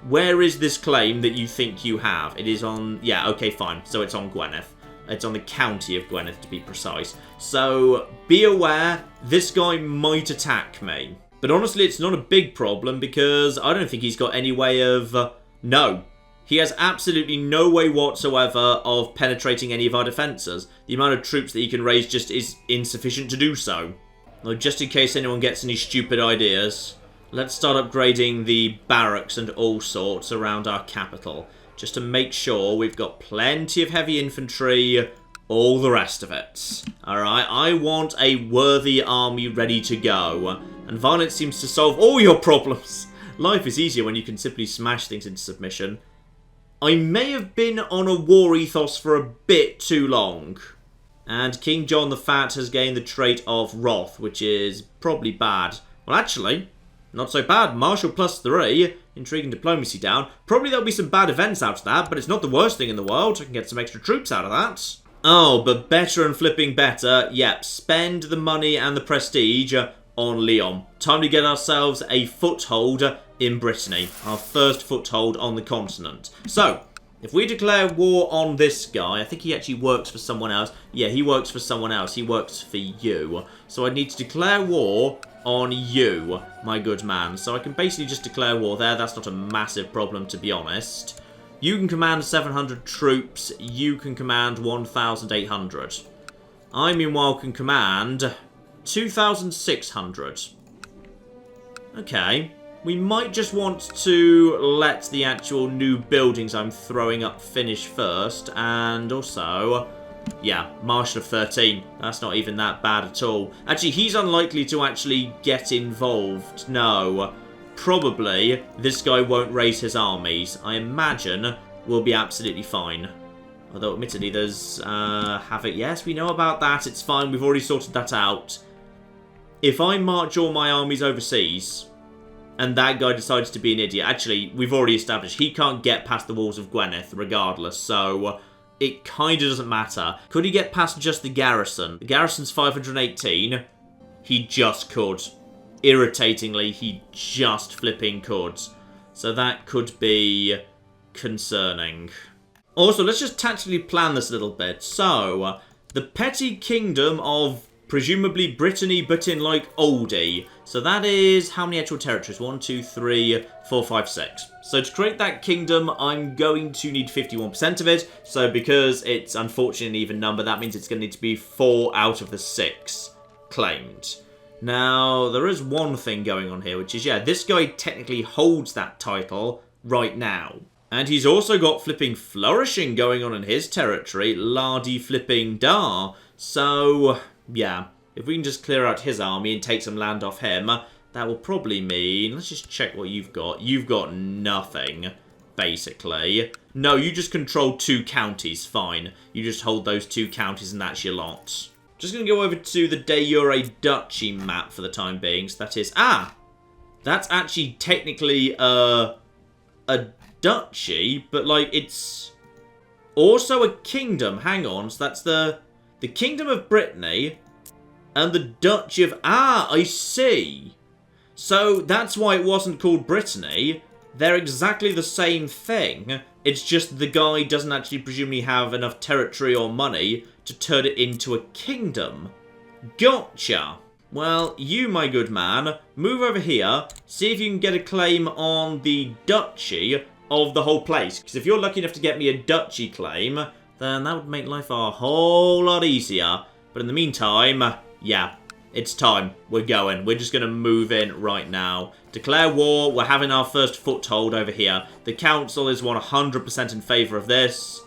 Where is this claim that you think you have? It is on... yeah, okay, fine. So it's on Gwent. It's on the county of Gwent, to be precise. So, be aware, this guy might attack me. But honestly, it's not a big problem, because I don't think he's got any way of... no. He has absolutely no way whatsoever of penetrating any of our defences. The amount of troops that he can raise just is insufficient to do so. Well, just in case anyone gets any stupid ideas, let's start upgrading the barracks and all sorts around our capital, just to make sure we've got plenty of heavy infantry, all the rest of it. Alright, I want a worthy army ready to go, and violence seems to solve all your problems. Life is easier when you can simply smash things into submission. I may have been on a war ethos for a bit too long. And King Jon the Fat has gained the trait of Wrath, which is probably bad. Well, actually, not so bad. Martial +3, intriguing diplomacy down. Probably there'll be some bad events out of that, but it's not the worst thing in the world. I can get some extra troops out of that. Oh, but better and flipping better. Yep, spend the money and the prestige on Lyon. Time to get ourselves a foothold in Brittany. Our first foothold on the continent. So, if we declare war on this guy, I think he actually works for someone else. Yeah, he works for someone else. He works for you. So I need to declare war on you, my good man. So I can basically just declare war there. That's not a massive problem, to be honest. You can command 700 troops. You can command 1,800. I, meanwhile, can command 2,600. Okay. We might just want to let the actual new buildings I'm throwing up finish first. And also, yeah, Marshal of 13. That's not even that bad at all. Actually, he's unlikely to actually get involved. No. Probably, this guy won't raise his armies. I imagine we'll be absolutely fine. Although, admittedly, there's Havoc. Yes, we know about that. It's fine. We've already sorted that out. If I march all my armies overseas, and that guy decides to be an idiot. Actually, we've already established he can't get past the walls of Gwent regardless, so it kind of doesn't matter. Could he get past just the garrison? The garrison's 518. He just could. Irritatingly, he just flipping could. So that could be concerning. Also, let's just tactically plan this a little bit. So, the petty kingdom of presumably Brittany, but in like oldie. So that is how many actual territories? 1, 2, 3, 4, 5, 6. So to create that kingdom, I'm going to need 51% of it. So because it's unfortunately an even number, that means it's going to need to be 4 out of the 6 claimed. Now, there is one thing going on here, which is, yeah, this guy technically holds that title right now. And he's also got flipping flourishing going on in his territory, Lardy flipping Dar. So, yeah, if we can just clear out his army and take some land off him, that will probably mean... Let's just check what you've got. You've got nothing, basically. No, you just control 2 counties, fine. You just hold those 2 counties and that's your lot. Just going to go over to the de jure duchy map for the time being. So that is... Ah! That's actually technically a duchy, but like it's also a kingdom. Hang on, so that's the Kingdom of Brittany and the Duchy of... Ah, I see. So that's why it wasn't called Brittany. They're exactly the same thing. It's just the guy doesn't actually presumably have enough territory or money to turn it into a kingdom. Gotcha. Well, you, my good man, move over here. See if you can get a claim on the duchy of the whole place. Because if you're lucky enough to get me a duchy claim, then that would make life a whole lot easier. But in the meantime, yeah, it's time. We're going. We're just going to move in right now. Declare war. We're having our first foothold over here. The council is 100% in favour of this.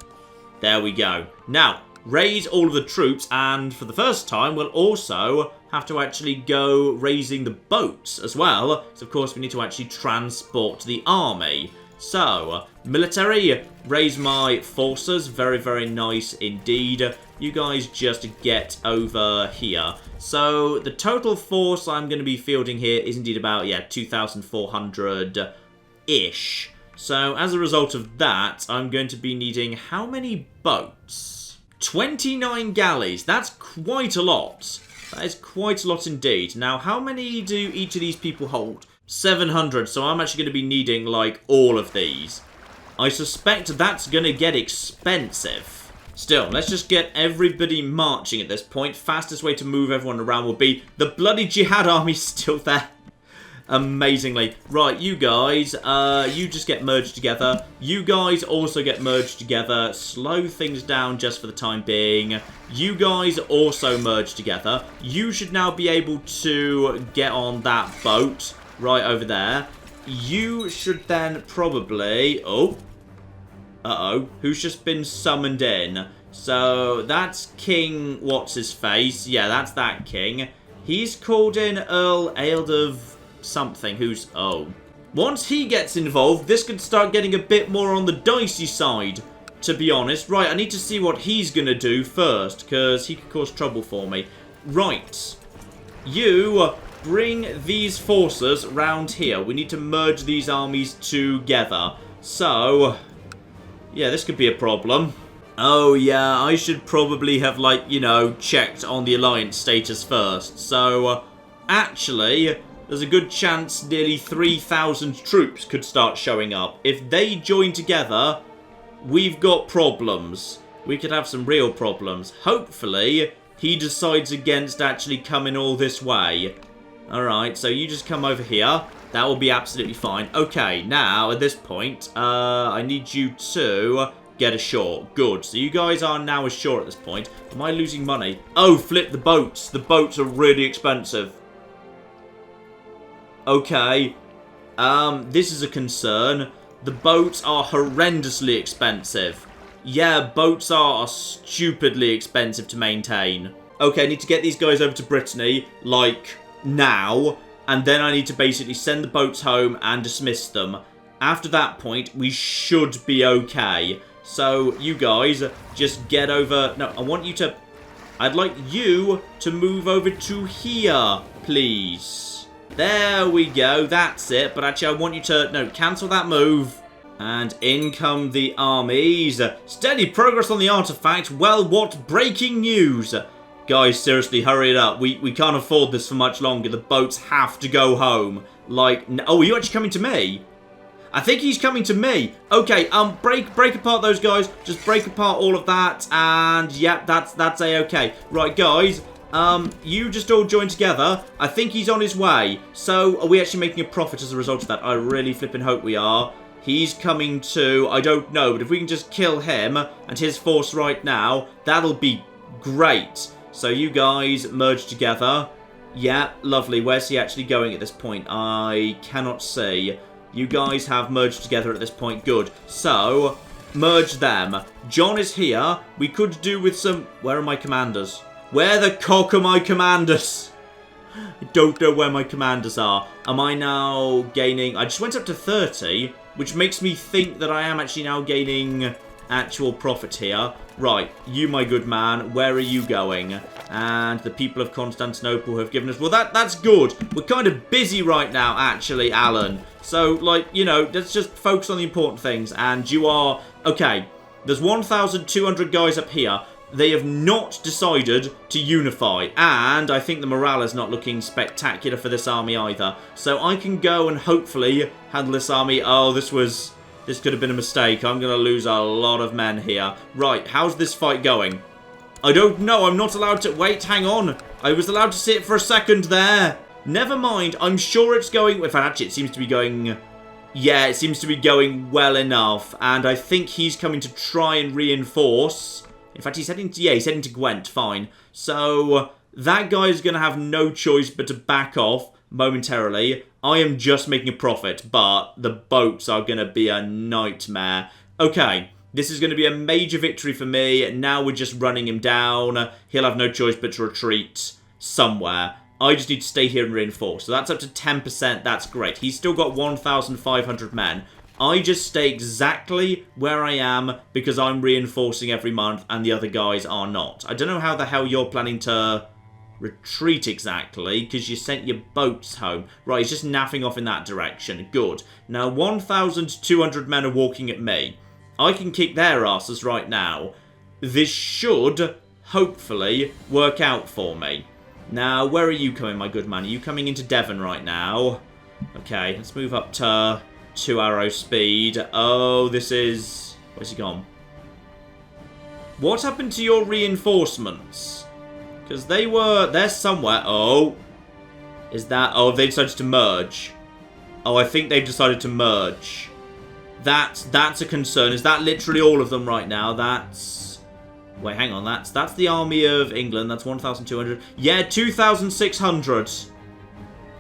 There we go. Now, raise all of the troops, and for the first time, we'll also have to actually go raising the boats as well. So, of course, we need to actually transport the army. So, military, raise my forces. Very, very nice indeed. You guys just get over here. So, the total force I'm going to be fielding here is indeed about, yeah, 2,400-ish. So, as a result of that, I'm going to be needing how many boats? 29 galleys. That's quite a lot. That is quite a lot indeed. Now, how many do each of these people hold? 700, so I'm actually going to be needing, like, all of these. I suspect that's going to get expensive. Still, let's just get everybody marching at this point. Fastest way to move everyone around will be the bloody Jihad army still there. amazingly. Right, you guys, you just get merged together. You guys also get merged together. Slow things down just for the time being. You guys also merge together. You should now be able to get on that boat right over there. You should then probably... Oh. Uh-oh. Who's just been summoned in? So, that's King What's-His-Face. Yeah, that's that king. He's called in Earl Aeld of something, who's... Oh. Once he gets involved, this could start getting a bit more on the dicey side, to be honest. Right, I need to see what he's going to do first, because he could cause trouble for me. Right. You bring these forces round here. We need to merge these armies together. So, yeah, this could be a problem. Oh, yeah, I should probably have, like, you know, checked on the alliance status first. So, actually, there's a good chance nearly 3,000 troops could start showing up. If they join together, we've got problems. We could have some real problems. Hopefully, he decides against actually coming all this way. Alright, so you just come over here. That will be absolutely fine. Okay, now, at this point, I need you to get ashore. Good. So you guys are now ashore at this point. Am I losing money? Oh, flip the boats. The boats are really expensive. Okay. This is a concern. The boats are horrendously expensive. Yeah, boats are stupidly expensive to maintain. Okay, I need to get these guys over to Brittany, like, now. And then I need to basically send the boats home and dismiss them. After that point, we should be okay. So, you guys, just get over... No, I want you to... I'd like you to move over to here, please. There we go, that's it. But actually, I want you to... No, cancel that move. And in come the armies. Steady progress on the artifact. Well, what breaking news? Guys, seriously, hurry it up. We can't afford this for much longer. The boats have to go home. Like... Oh, are you actually coming to me? I think he's coming to me. Okay, break apart those guys. Just break apart all of that. And, yep, that's A-okay. Right, guys, you just all join together. I think he's on his way. So, are we actually making a profit as a result of that? I really flipping hope we are. He's coming to, I don't know, but if we can just kill him and his force right now, that'll be great. So, you guys merge together. Yeah, lovely. Where's he actually going at this point? I cannot see. You guys have merged together at this point. Good. So, merge them. Jon is here. We could do with some... Where are my commanders? Where the cock are my commanders? I don't know where my commanders are. Am I now gaining... I just went up to 30, which makes me think that I am actually now gaining actual profit here. Right, you, my good man, where are you going? And the people of Constantinople have given us... Well, that's good. We're kind of busy right now, actually, Alan. So, like, you know, let's just focus on the important things. And you are... Okay, there's 1,200 guys up here. They have not decided to unify. And I think the morale is not looking spectacular for this army either. So I can go and hopefully handle this army. Oh, this could have been a mistake. I'm going to lose a lot of men here. Right, how's this fight going? I don't know. I'm not allowed to... Wait, hang on. I was allowed to sit for a second there. Never mind. I'm sure it's going... In fact, actually, it seems to be going... Yeah, it seems to be going well enough. And I think he's coming to try and reinforce. In fact, he's heading to... Yeah, he's heading to Gwent. Fine. So, that guy is going to have no choice but to back off momentarily. I am just making a profit, but the boats are going to be a nightmare. Okay, this is going to be a major victory for me. Now we're just running him down. He'll have no choice but to retreat somewhere. I just need to stay here and reinforce. So that's up to 10%. That's great. He's still got 1,500 men. I just stay exactly where I am because I'm reinforcing every month and the other guys are not. I don't know how the hell you're planning to... retreat exactly, because you sent your boats home. Right, he's just naffing off in that direction. Good. Now, 1,200 men are walking at me. I can kick their asses right now. This should, hopefully, work out for me. Now, where are you coming, my good man? Are you coming into Devon right now? Okay, let's move up to 2 arrow speed. Oh, this is... Where's he gone? What happened to your reinforcements? Because they're somewhere. Oh. Is that... Oh, they decided to merge. Oh, I think they've decided to merge. That's a concern. Is that literally all of them right now? That's... Wait, hang on. That's the army of England. That's 1,200. Yeah, 2,600.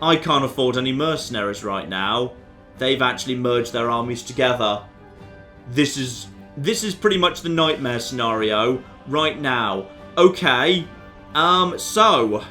I can't afford any mercenaries right now. They've actually merged their armies together. This is pretty much the nightmare scenario right now. Okay. So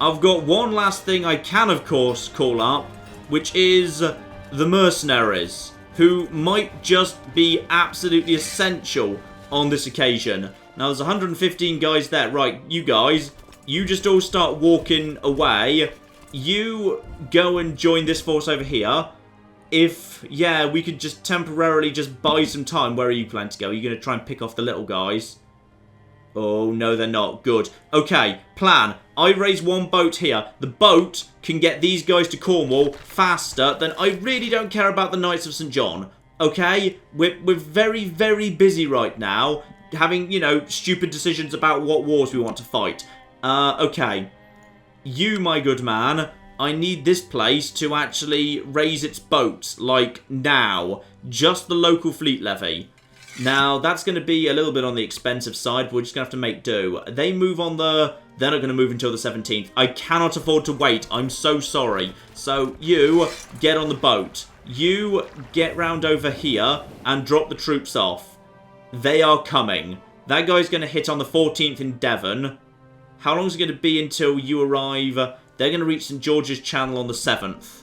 I've got one last thing I can, of course, call up, which is the mercenaries, who might just be absolutely essential on this occasion. Now, there's 115 guys there. Right, you guys, you just all start walking away. You go and join this force over here. If, yeah, we could just temporarily just buy some time. Where are you planning to go? Are you going to try and pick off the little guys? Oh, no, they're not. Good. Okay, plan. I raise one boat here. The boat can get these guys to Cornwall faster than... I really don't care about the Knights of St. John. Okay? We're very, very busy right now. Having, you know, stupid decisions about what wars we want to fight. Okay. You, my good man, I need this place to actually raise its boats. Like, now. Just the local fleet levy. Now, that's going to be a little bit on the expensive side, but we're just going to have to make do. They move on the... They're not going to move until the 17th. I cannot afford to wait. I'm so sorry. So, you get on the boat. You get round over here and drop the troops off. They are coming. That guy's going to hit on the 14th in Devon. How long is it going to be until you arrive? They're going to reach St. George's Channel on the 7th.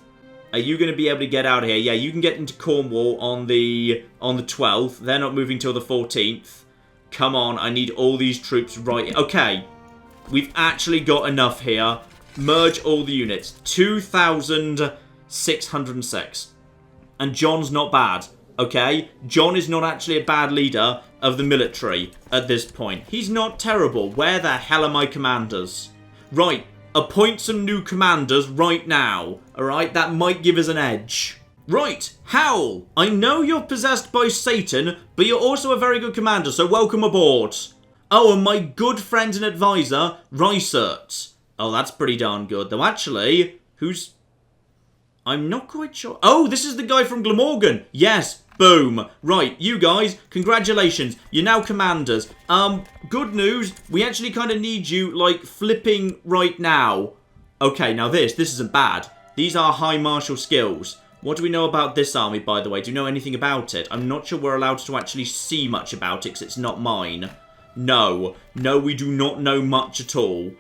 Are you going to be able to get out of here? Yeah, you can get into Cornwall on the 12th. They're not moving till the 14th. Come on, I need all these troops right... Okay, we've actually got enough here. Merge all the units. 2,606. And John's not bad, okay? John is not actually a bad leader of the military at this point. He's not terrible. Where the hell are my commanders? Right. Appoint some new commanders right now. Alright, that might give us an edge. Right, Howl. I know you're possessed by Satan, but you're also a very good commander, so welcome aboard. Oh, and my good friend and advisor, Rysert. Oh, that's pretty darn good. Though actually, who's... I'm not quite sure. Oh, this is the guy from Glamorgan. Yes, boom. Right, you guys, congratulations. You're now commanders. Good news. We actually kind of need you, like, flipping right now. Okay, now this isn't bad. These are high martial skills. What do we know about this army, by the way? Do you know anything about it? I'm not sure we're allowed to actually see much about it, because it's not mine. No, we do not know much at all.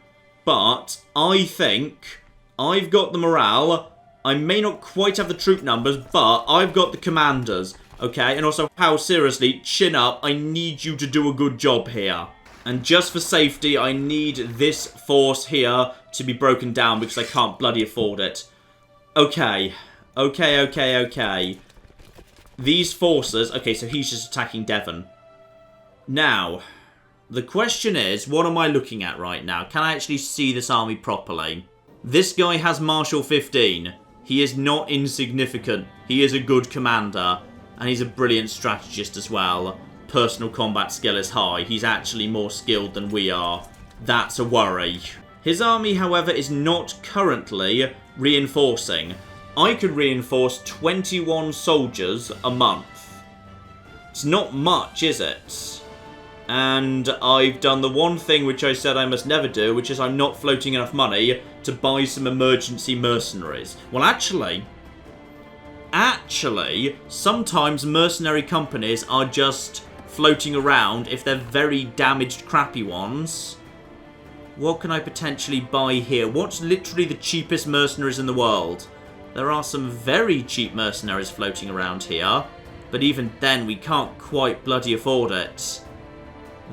But I think I've got the morale. I may not quite have the troop numbers, but I've got the commanders, okay? And also, how seriously, chin up, I need you to do a good job here. And just for safety, I need this force here to be broken down because I can't bloody afford it. Okay. These forces... Okay, so he's just attacking Devon. Now, the question is, what am I looking at right now? Can I actually see this army properly? This guy has Marshal 15. He is not insignificant. He is a good commander. And he's a brilliant strategist as well. Personal combat skill is high. He's actually more skilled than we are. That's a worry. His army, however, is not currently reinforcing. I could reinforce 21 soldiers a month. It's not much, is it? And I've done the one thing which I said I must never do, which is I'm not floating enough money to buy some emergency mercenaries. Well, actually, sometimes mercenary companies are just floating around if they're very damaged, crappy ones. What can I potentially buy here? What's literally the cheapest mercenaries in the world? There are some very cheap mercenaries floating around here, but even then we can't quite bloody afford it.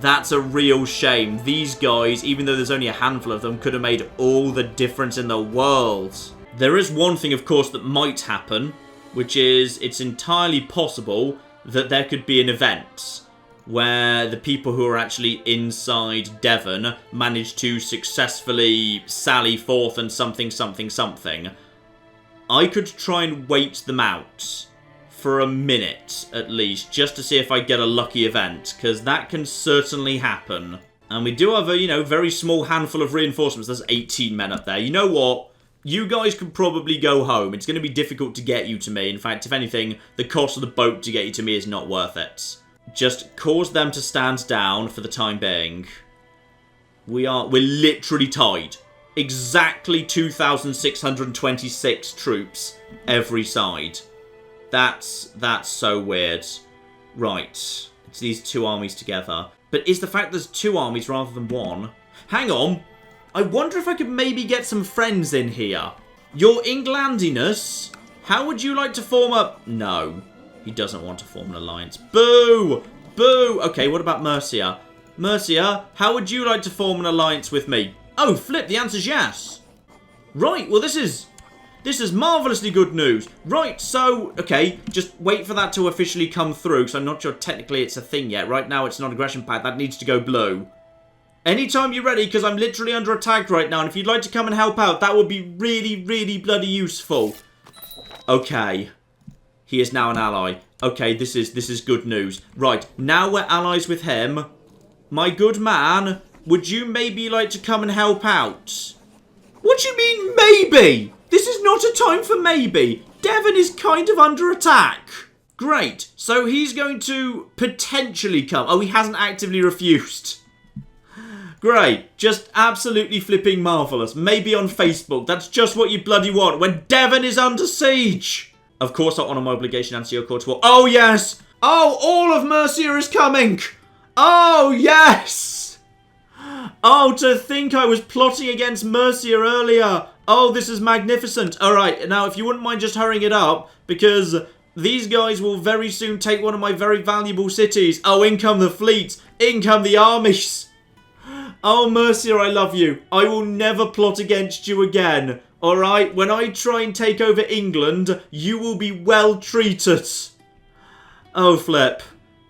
That's a real shame. These guys, even though there's only a handful of them, could have made all the difference in the world. There is one thing, of course, that might happen, which is it's entirely possible that there could be an event where the people who are actually inside Devon manage to successfully sally forth and something. I could try and wait them out for a minute, at least, just to see if I get a lucky event, because that can certainly happen. And we do have a, very small handful of reinforcements. There's 18 men up there. You know what? You guys can probably go home. It's going to be difficult to get you to me. In fact, if anything, the cost of the boat to get you to me is not worth it. Just cause them to stand down for the time being. We're literally tied. Exactly 2,626 troops every side. That's so weird. Right. It's these two armies together. But is the fact there's two armies rather than one? Hang on. I wonder if I could maybe get some friends in here. Your Englandiness, how would you like to form a... No, he doesn't want to form an alliance. Boo! Boo! Okay, what about Mercia? Mercia, how would you like to form an alliance with me? Oh, flip, the answer's yes. Right, well this is marvellously good news. Right, so, okay, just wait for that to officially come through, because I'm not sure technically it's a thing yet. Right now it's not aggression pact, that needs to go blue. Anytime you're ready, because I'm literally under attack right now, and if you'd like to come and help out, that would be really, really bloody useful. Okay. He is now an ally. Okay, this is good news. Right, now we're allies with him. My good man, would you maybe like to come and help out? What do you mean, maybe? This is not a time for maybe. Devon is kind of under attack. Great, so he's going to potentially come. Oh, he hasn't actively refused. Great. Just absolutely flipping marvellous. Maybe on Facebook. That's just what you bloody want. When Devon is under siege. Of course I honour my obligation and answer your call to war. Oh, yes. Oh, all of Mercia is coming. Oh, yes. Oh, to think I was plotting against Mercia earlier. Oh, this is magnificent. All right. Now, if you wouldn't mind just hurrying it up. Because these guys will very soon take one of my very valuable cities. Oh, in come the fleets. In come the armies. Oh, Mercia, I love you. I will never plot against you again. Alright? When I try and take over England, you will be well treated. Oh, flip.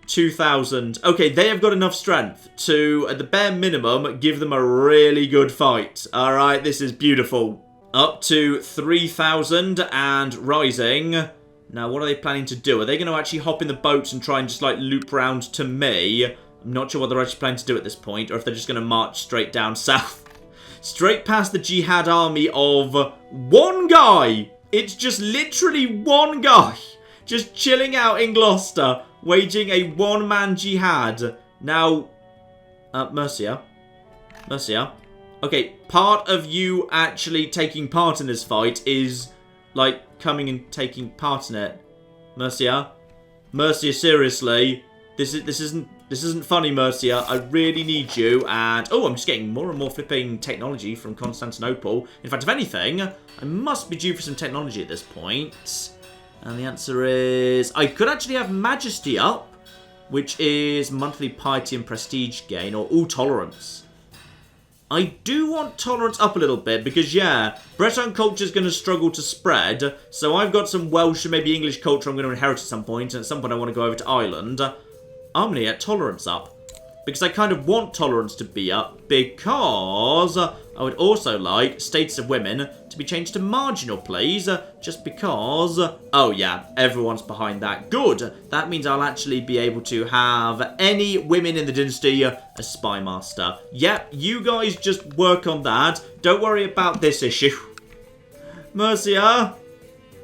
2,000. Okay, they have got enough strength to, at the bare minimum, give them a really good fight. Alright, this is beautiful. Up to 3,000 and rising. Now, what are they planning to do? Are they going to actually hop in the boats and try and just, like, loop round to me? I'm not sure what they're actually planning to do at this point, or if they're just going to march straight down south. Straight past the jihad army of one guy. It's just literally one guy. Just chilling out in Gloucester, waging a one-man jihad. Now, Mercia. Mercia. Okay, part of you actually taking part in this fight is, like, coming and taking part in it. Mercia. Mercia, seriously. This isn't funny, Mercia. I really need you. And, oh, I'm just getting more and more flipping technology from Constantinople. In fact, if anything, I must be due for some technology at this point. And the answer is, I could actually have Majesty up, which is monthly piety and prestige gain, or all tolerance. I do want tolerance up a little bit, because, yeah, Breton culture is going to struggle to spread. So I've got some Welsh and maybe English culture I'm going to inherit at some point. And at some point I want to go over to Ireland. I'm going to get tolerance up. Because I kind of want tolerance to be up. Because I would also like status of women to be changed to marginal, please. Just because... Oh, yeah. Everyone's behind that. Good. That means I'll actually be able to have any women in the dynasty a spy master. Yep. You guys just work on that. Don't worry about this issue. Mercia...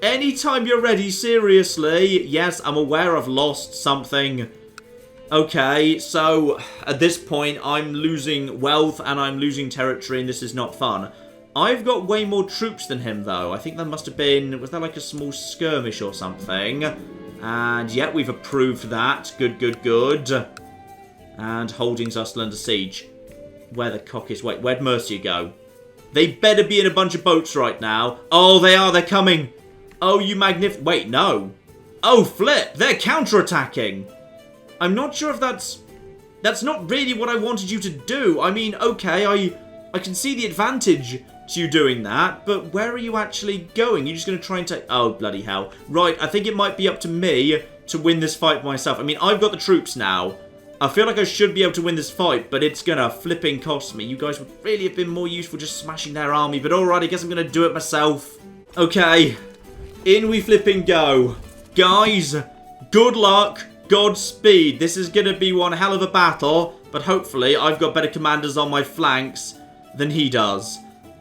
Anytime you're ready, seriously. Yes, I'm aware I've lost something... Okay, so at this point, I'm losing wealth and I'm losing territory and this is not fun. I've got way more troops than him, though. I think that must have been... Was that like a small skirmish or something? And, yeah, we've approved that. Good, good, good. And holding Zussel under siege. Where the cock is... Wait, where'd Mercia go? They better be in a bunch of boats right now. Oh, they are. They're coming. Oh, you magnificent... Wait, no. Oh, flip. They're counterattacking. I'm not sure if that's not really what I wanted you to do. I mean, okay, I can see the advantage to you doing that, but where are you actually going? You're just going to try and take... Oh, bloody hell. Right, I think it might be up to me to win this fight myself. I mean, I've got the troops now. I feel like I should be able to win this fight, but it's going to flipping cost me. You guys would really have been more useful just smashing their army, but alright, I guess I'm going to do it myself. Okay, in we flipping go. Guys, good luck. Godspeed. This is going to be one hell of a battle, but hopefully I've got better commanders on my flanks than he does.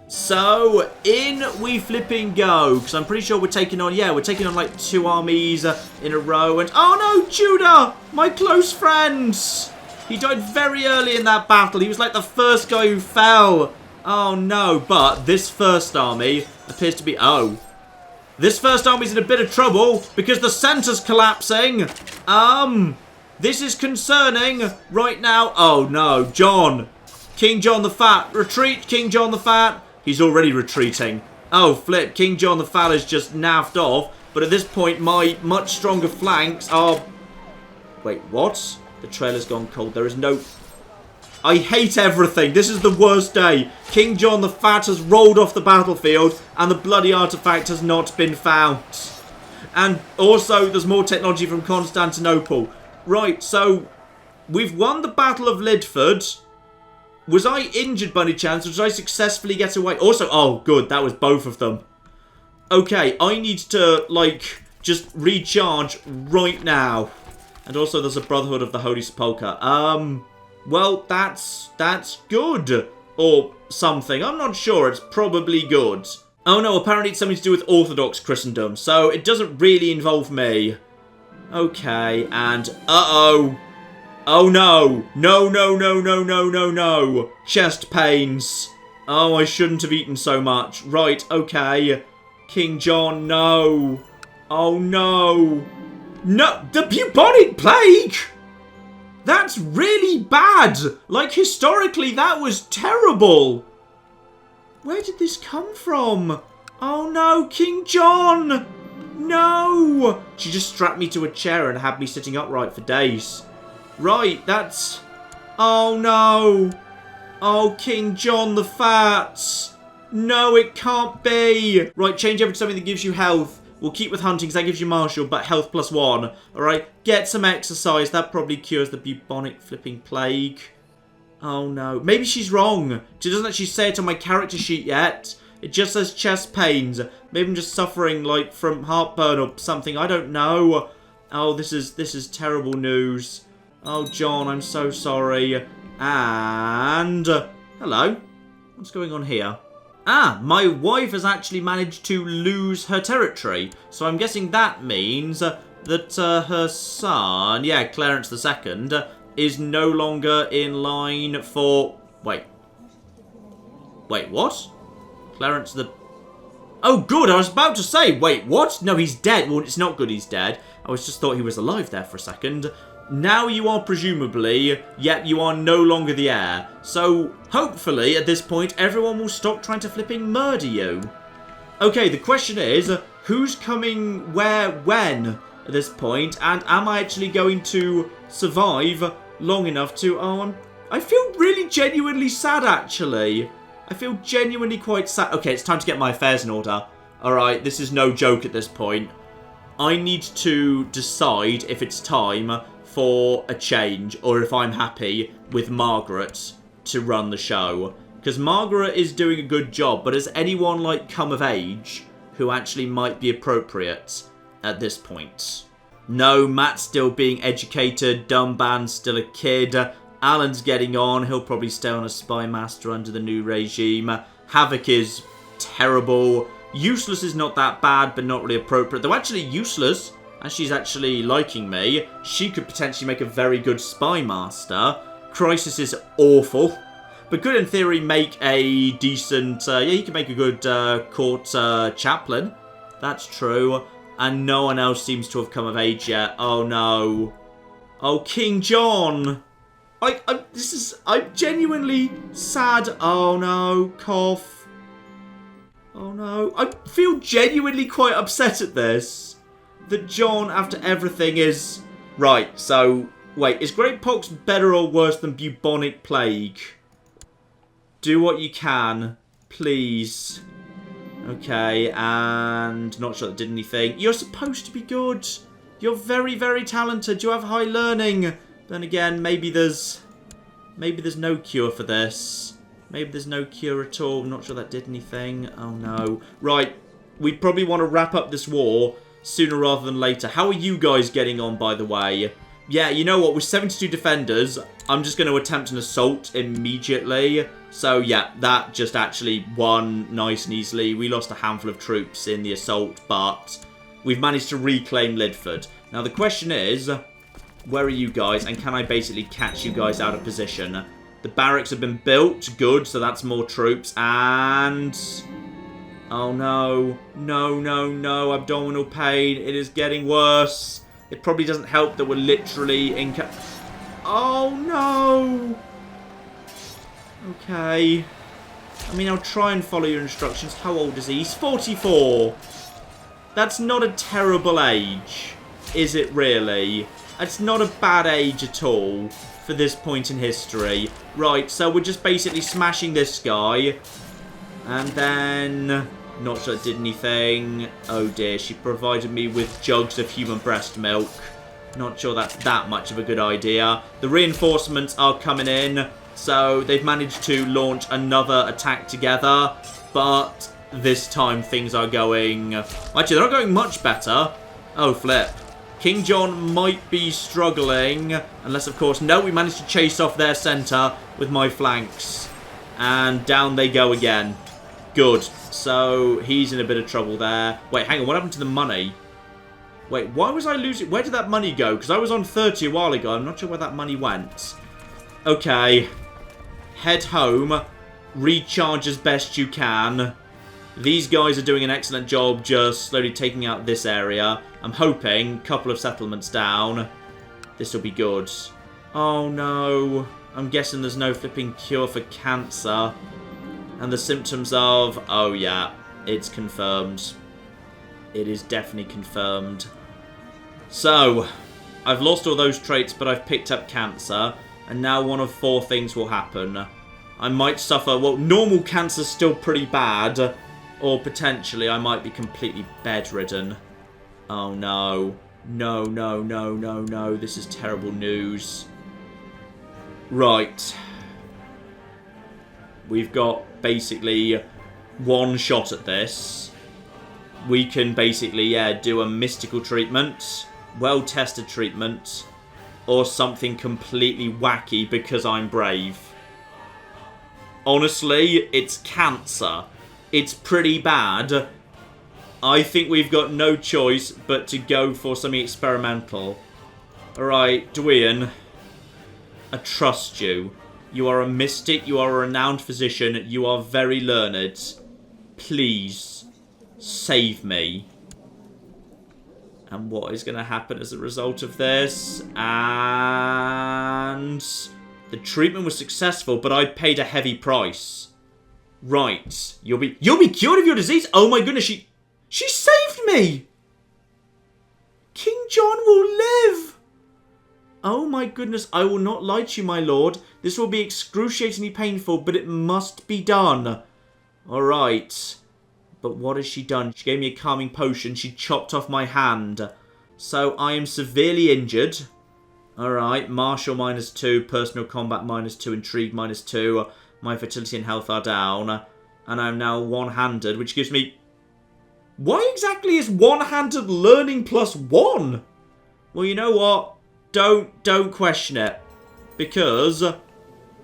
So, in we flipping go. Because I'm pretty sure we're taking on, yeah, we're taking on like 2 armies in a row. And, oh no, Judah, my close friend. He died very early in that battle. He was like the first guy who fell. Oh no, but this first army appears to be, this first army's in a bit of trouble because the center's collapsing. This is concerning right now. Oh no, Jon. King Jon the Fat. Retreat, King Jon the Fat. He's already retreating. Oh, flip. King Jon the Fat is just naffed off. But at this point, my much stronger flanks are... Wait, what? The trailer's gone cold. There is no... I hate everything. This is the worst day. King Jon the Fat has rolled off the battlefield and the bloody artifact has not been found. And also, there's more technology from Constantinople. Right, so we've won the Battle of Lidford. Was I injured by any chance, or did I successfully get away? Also, oh, good, that was both of them. Okay, I need to, like, just recharge right now. And also, there's a Brotherhood of the Holy Sepulchre. Well, that's good. Or something. I'm not sure. It's probably good. Oh no, apparently it's something to do with Orthodox Christendom. So, it doesn't really involve me. Okay, and uh-oh. Oh no. No, no, no, no, no, no, no. Chest pains. Oh, I shouldn't have eaten so much. Right, okay. King Jon, no. Oh no. No, the bubonic plague! That's really bad! Like, historically, that was terrible! Where did this come from? Oh no, King Jon! No! She just strapped me to a chair and had me sitting upright for days. Right, that's... Oh no! Oh, King Jon the Fat! No, it can't be! Right, change over to something that gives you health. We'll keep with hunting because that gives you martial, but health +1. Alright, get some exercise. That probably cures the bubonic flipping plague. Oh no. Maybe she's wrong. She doesn't actually say it on my character sheet yet. It just says chest pains. Maybe I'm just suffering, like, from heartburn or something. I don't know. Oh, this is terrible news. Oh, Jon, I'm so sorry. And... hello. What's going on here? Ah, my wife has actually managed to lose her territory. So I'm guessing that means that her son, yeah, Clarence II, is no longer in line for... Wait, what? Clarence the... Oh, good, I was about to say, wait, what? No, he's dead. Well, it's not good he's dead. I just thought he was alive there for a second. Now you are presumably, yet you are no longer the heir. So, hopefully, at this point, everyone will stop trying to flipping murder you. Okay, the question is, who's coming where, when, at this point? And am I actually going to survive long enough to... Oh, I feel really genuinely sad, actually. I feel genuinely quite sad. Okay, it's time to get my affairs in order. Alright, this is no joke at this point. I need to decide if it's time for a change, or if I'm happy with Margaret to run the show. Because Margaret is doing a good job, but has anyone, like, come of age who actually might be appropriate at this point? No, Matt's still being educated, Dumban's still a kid, Alan's getting on, he'll probably stay on as Spy Master under the new regime, Havoc is terrible, Useless is not that bad, but not really appropriate, though actually Useless... and she's actually liking me, she could potentially make a very good Spy Master. Crisis is awful, but could in theory make a decent... yeah, he could make a good court chaplain. That's true. And no one else seems to have come of age yet. Oh no. Oh, King Jon. I'm genuinely sad. Oh no, cough. Oh no. I feel genuinely quite upset at this. That Jon, after everything, is... Right, so... Wait, is Great Pox better or worse than bubonic plague? Do what you can. Please. Okay, and... Not sure that did anything. You're supposed to be good. You're very, very talented. You have high learning. Then again, maybe there's no cure for this. Maybe there's no cure at all. I'm not sure that did anything. Oh no. Right, we'd probably want to wrap up this war sooner rather than later. How are you guys getting on, by the way? Yeah, you know what? With 72 defenders, I'm just going to attempt an assault immediately. So, yeah, that just actually won nice and easily. We lost a handful of troops in the assault, but we've managed to reclaim Lidford. Now, the question is, where are you guys? And can I basically catch you guys out of position? The barracks have been built. Good, so that's more troops. And... oh, no. No, no, no. Abdominal pain. It is getting worse. It probably doesn't help that we're literally in... oh, no. Okay. I mean, I'll try and follow your instructions. How old is he? He's 44. That's not a terrible age, is it really? It's not a bad age at all for this point in history. Right, so we're just basically smashing this guy. And then... not sure it did anything. Oh dear, she provided me with jugs of human breast milk. Not sure that's that much of a good idea. The reinforcements are coming in. So they've managed to launch another attack together. But this time things are going... actually, they're not going much better. Oh, flip. King Jon might be struggling. Unless, of course... no, we managed to chase off their centre with my flanks. And down they go again. Good. So he's in a bit of trouble there. Wait, hang on. What happened to the money? Wait, why was I losing... where did that money go? Because I was on 30 a while ago. I'm not sure where that money went. Okay. Head home. Recharge as best you can. These guys are doing an excellent job just slowly taking out this area. I'm hoping a couple of settlements down. This will be good. Oh no. I'm guessing there's no flipping cure for cancer. And the symptoms of... oh yeah, it's confirmed. It is definitely confirmed. So, I've lost all those traits, but I've picked up cancer. And now one of 4 things will happen. I might suffer... well, normal cancer's still pretty bad. Or potentially I might be completely bedridden. Oh no. No, no, no, no, no. This is terrible news. Right. We've got basically one shot at this. We can basically, yeah, do a mystical treatment. Well-tested treatment. Or something completely wacky because I'm brave. Honestly, it's cancer. It's pretty bad. I think we've got no choice but to go for something experimental. Alright, Dwayne. I trust you. You are a mystic. You are a renowned physician. You are very learned. Please, save me. And what is going to happen as a result of this? And... the treatment was successful, but I paid a heavy price. Right. You'll be cured of your disease? Oh my goodness, she saved me! King Jon will live! Oh my goodness, I will not lie to you, my lord. This will be excruciatingly painful, but it must be done. Alright. But what has she done? She gave me a calming potion. She chopped off my hand. So I am severely injured. Alright, martial -2, personal combat -2, intrigue -2. My fertility and health are down. And I'm now one-handed, which gives me... why exactly is one-handed learning +1? Well, you know what? Don't question it. Because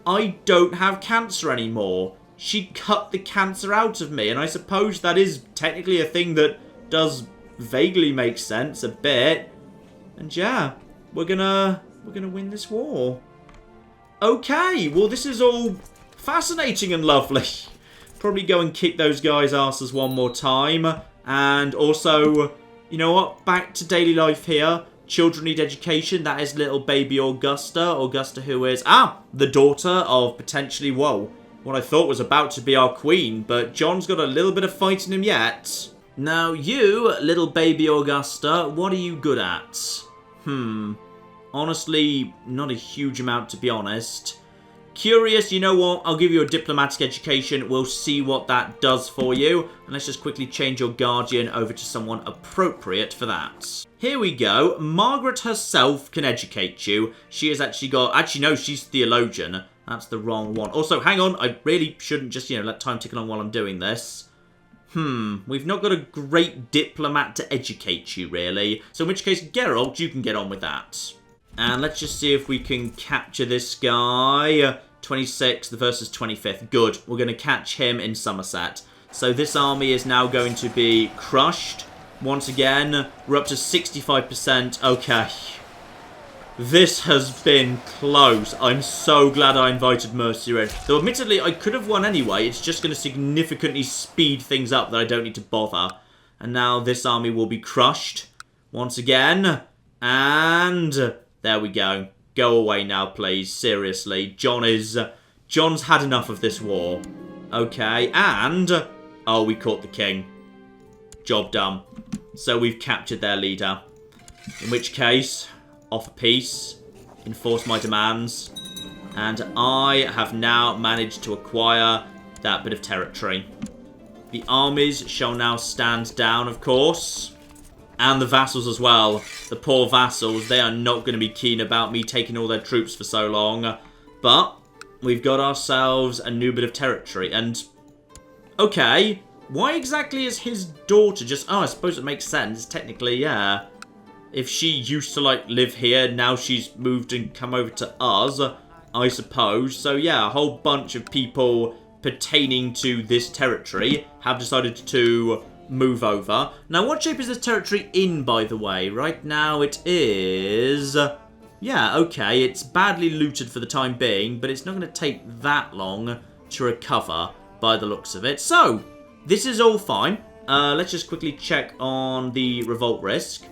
I don't have cancer anymore. She cut the cancer out of me. And I suppose that is technically a thing that does vaguely make sense a bit. And yeah, we're gonna win this war. Okay, well this is all fascinating and lovely. Probably go and kick those guys' asses one more time. And also, you know what? Back to daily life here. Children need education. That is little baby Augusta. Augusta who is, the daughter of potentially, whoa, what I thought was about to be our queen. But Jon's got a little bit of fight in him yet. Now you, little baby Augusta, what are you good at? Honestly, not a huge amount to be honest. Curious, you know what? I'll give you a diplomatic education. We'll see what that does for you. And let's just quickly change your guardian over to someone appropriate for that. Here we go. Margaret herself can educate you. She has actually got... actually, no, she's theologian. That's the wrong one. Also, hang on. I really shouldn't just, let time tick along while I'm doing this. We've not got a great diplomat to educate you, really. So in which case, Geralt, you can get on with that. And let's just see if we can capture this guy. 26th versus 25th. Good. We're going to catch him in Somerset. So this army is now going to be crushed. Once again, we're up to 65%. Okay. This has been close. I'm so glad I invited Mercy in. Though admittedly, I could have won anyway. It's just going to significantly speed things up that I don't need to bother. And now this army will be crushed. Once again. And there we go. Go away now, please. Seriously. John's had enough of this war. Okay. And oh, we caught the king. Job done. So we've captured their leader. In which case, offer peace, enforce my demands, and I have now managed to acquire that bit of territory. The armies shall now stand down, of course, and the vassals as well. The poor vassals, they are not going to be keen about me taking all their troops for so long, but we've got ourselves a new bit of territory, and okay, why exactly is his daughter just... Oh, I suppose it makes sense, technically, yeah. If she used to, like, live here, now she's moved and come over to us, I suppose. So, yeah, a whole bunch of people pertaining to this territory have decided to move over. Now, what shape is this territory in, by the way? Right now it is... Yeah, okay, it's badly looted for the time being, but it's not going to take that long to recover by the looks of it. So, this is all fine. Let's just quickly check on the revolt risk.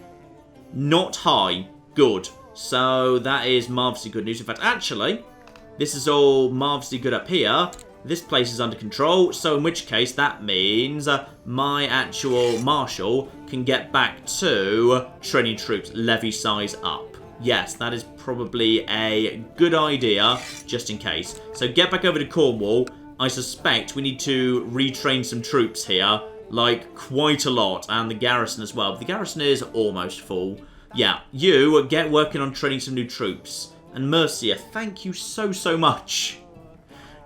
Not high. Good. So that is marvellously good news. In fact, actually, this is all marvellously good up here. This place is under control. So in which case, that means my actual marshal can get back to training troops. Levy size up. Yes, that is probably a good idea, just in case. So get back over to Cornwall. I suspect we need to retrain some troops here. Like, quite a lot. And the garrison as well. But the garrison is almost full. Yeah, you get working on training some new troops. And Mercia, thank you so, so much.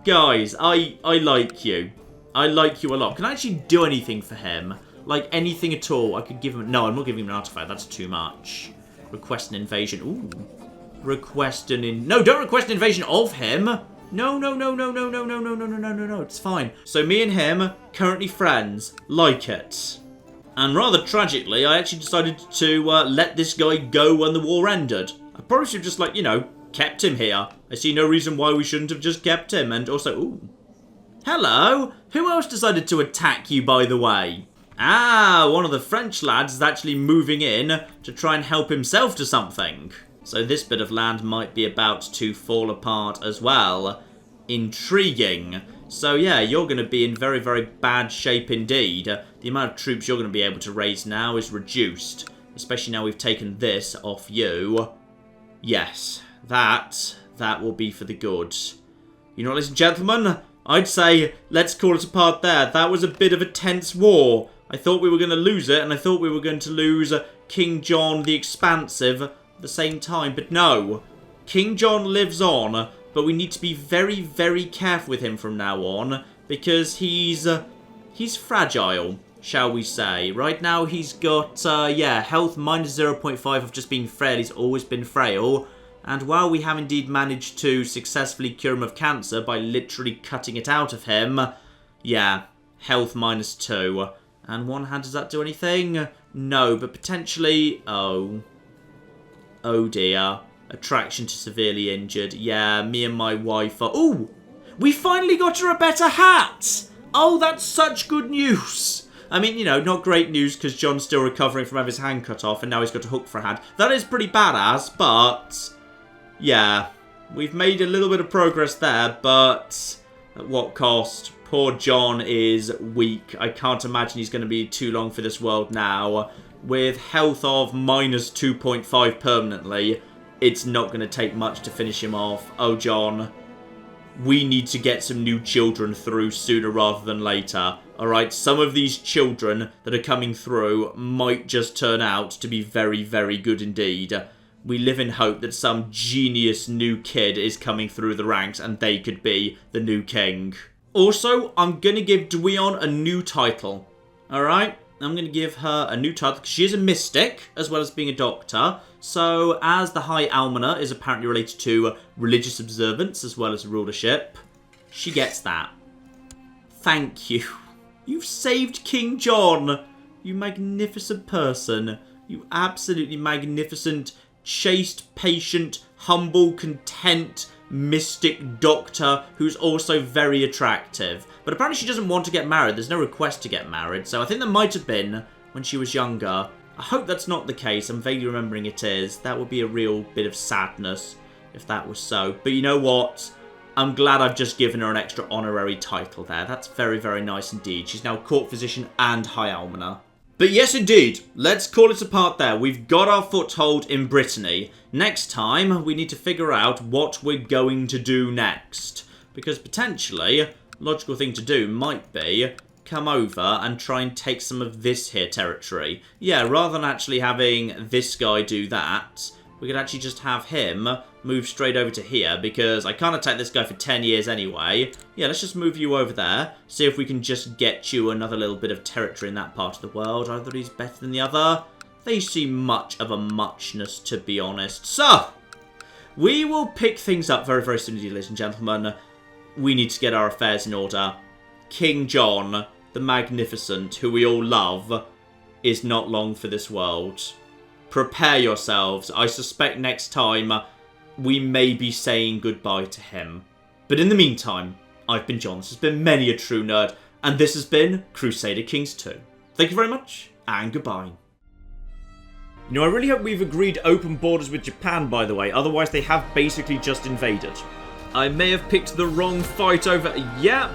Guys, I like you. I like you a lot. Can I actually do anything for him? Like, anything at all? I could give him... No, I'm not giving him an artifact. That's too much. Request an invasion. Ooh. Request an... No, don't request an invasion of him. No, no, no, no, no, no, no, no, no, no, no, no, no. It's fine. So me and him, currently friends. Like it. And rather tragically, I actually decided to let this guy go when the war ended. I probably should have just, like, you know, kept him here. I see no reason why we shouldn't have just kept him. And also, ooh. Hello? Who else decided to attack you, by the way? Ah, one of the French lads is actually moving in to try and help himself to something. So this bit of land might be about to fall apart as well. Intriguing. So yeah, you're going to be in very, very bad shape indeed. The amount of troops you're going to be able to raise now is reduced. Especially now we've taken this off you. Yes, that will be for the good. You know what, ladies and gentlemen? I'd say let's call it a part there. That was a bit of a tense war. I thought we were going to lose it, and I thought we were going to lose King Jon the Expansive at the same time. But no, King Jon lives on, but we need to be very, very careful with him from now on, because he's fragile, shall we say. Right now he's got, yeah, health minus 0.5 of just being frail. He's always been frail. And while we have indeed managed to successfully cure him of cancer by literally cutting it out of him, yeah, health minus 2. And one hand, does that do anything? No, but potentially... Oh dear. Attraction to severely injured. Yeah, me and my wife are... Ooh! We finally got her a better hat! Oh, that's such good news! I mean, you know, not great news because Jon's still recovering from having his hand cut off and now he's got a hook for a hand. That is pretty badass, but... Yeah, we've made a little bit of progress there, but at what cost? Poor Jon is weak. I can't imagine he's going to be too long for this world now. With health of minus 2.5 permanently, it's not going to take much to finish him off. Oh, Jon, we need to get some new children through sooner rather than later. Alright, some of these children that are coming through might just turn out to be very, very good indeed. We live in hope that some genius new kid is coming through the ranks and they could be the new king. Also, I'm going to give Dwion a new title. Alright? I'm going to give her a new title. She is a mystic, as well as being a doctor. So, as the High Almoner is apparently related to religious observance, as well as rulership, she gets that. Thank you. You've saved King Jon. You magnificent person. You absolutely magnificent, chaste, patient, humble, content, mystic doctor who's also very attractive. But apparently she doesn't want to get married. There's no request to get married. So I think there might have been when she was younger. I hope that's not the case. I'm vaguely remembering it is. That would be a real bit of sadness if that was so. But you know what? I'm glad I've just given her an extra honorary title there. That's very, very nice indeed. She's now court physician and High Almoner. But yes, indeed. Let's call it a part there. We've got our foothold in Brittany. Next time, we need to figure out what we're going to do next. Because potentially, a logical thing to do might be come over and try and take some of this here territory. Yeah, rather than actually having this guy do that, we could actually just have him move straight over to here, because I can't attack this guy for 10 years anyway. Yeah, let's just move you over there. See if we can just get you another little bit of territory in that part of the world. Either he's better than the other. They seem much of a muchness, to be honest. So, we will pick things up very, very soon, ladies and gentlemen. We need to get our affairs in order. King Jon, the Magnificent, who we all love, is not long for this world. Prepare yourselves. I suspect next time we may be saying goodbye to him. But in the meantime, I've been John. This has been Many a True Nerd. And this has been Crusader Kings 2. Thank you very much, and goodbye. You know, I really hope we've agreed open borders with Japan, by the way. Otherwise, they have basically just invaded. I may have picked the wrong fight over... Yep.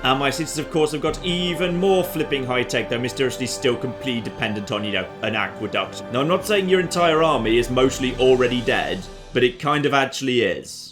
And my citizens, of course, have got even more flipping high-tech, though mysteriously still completely dependent on, you know, an aqueduct. Now, I'm not saying your entire army is mostly already dead, but it kind of actually is.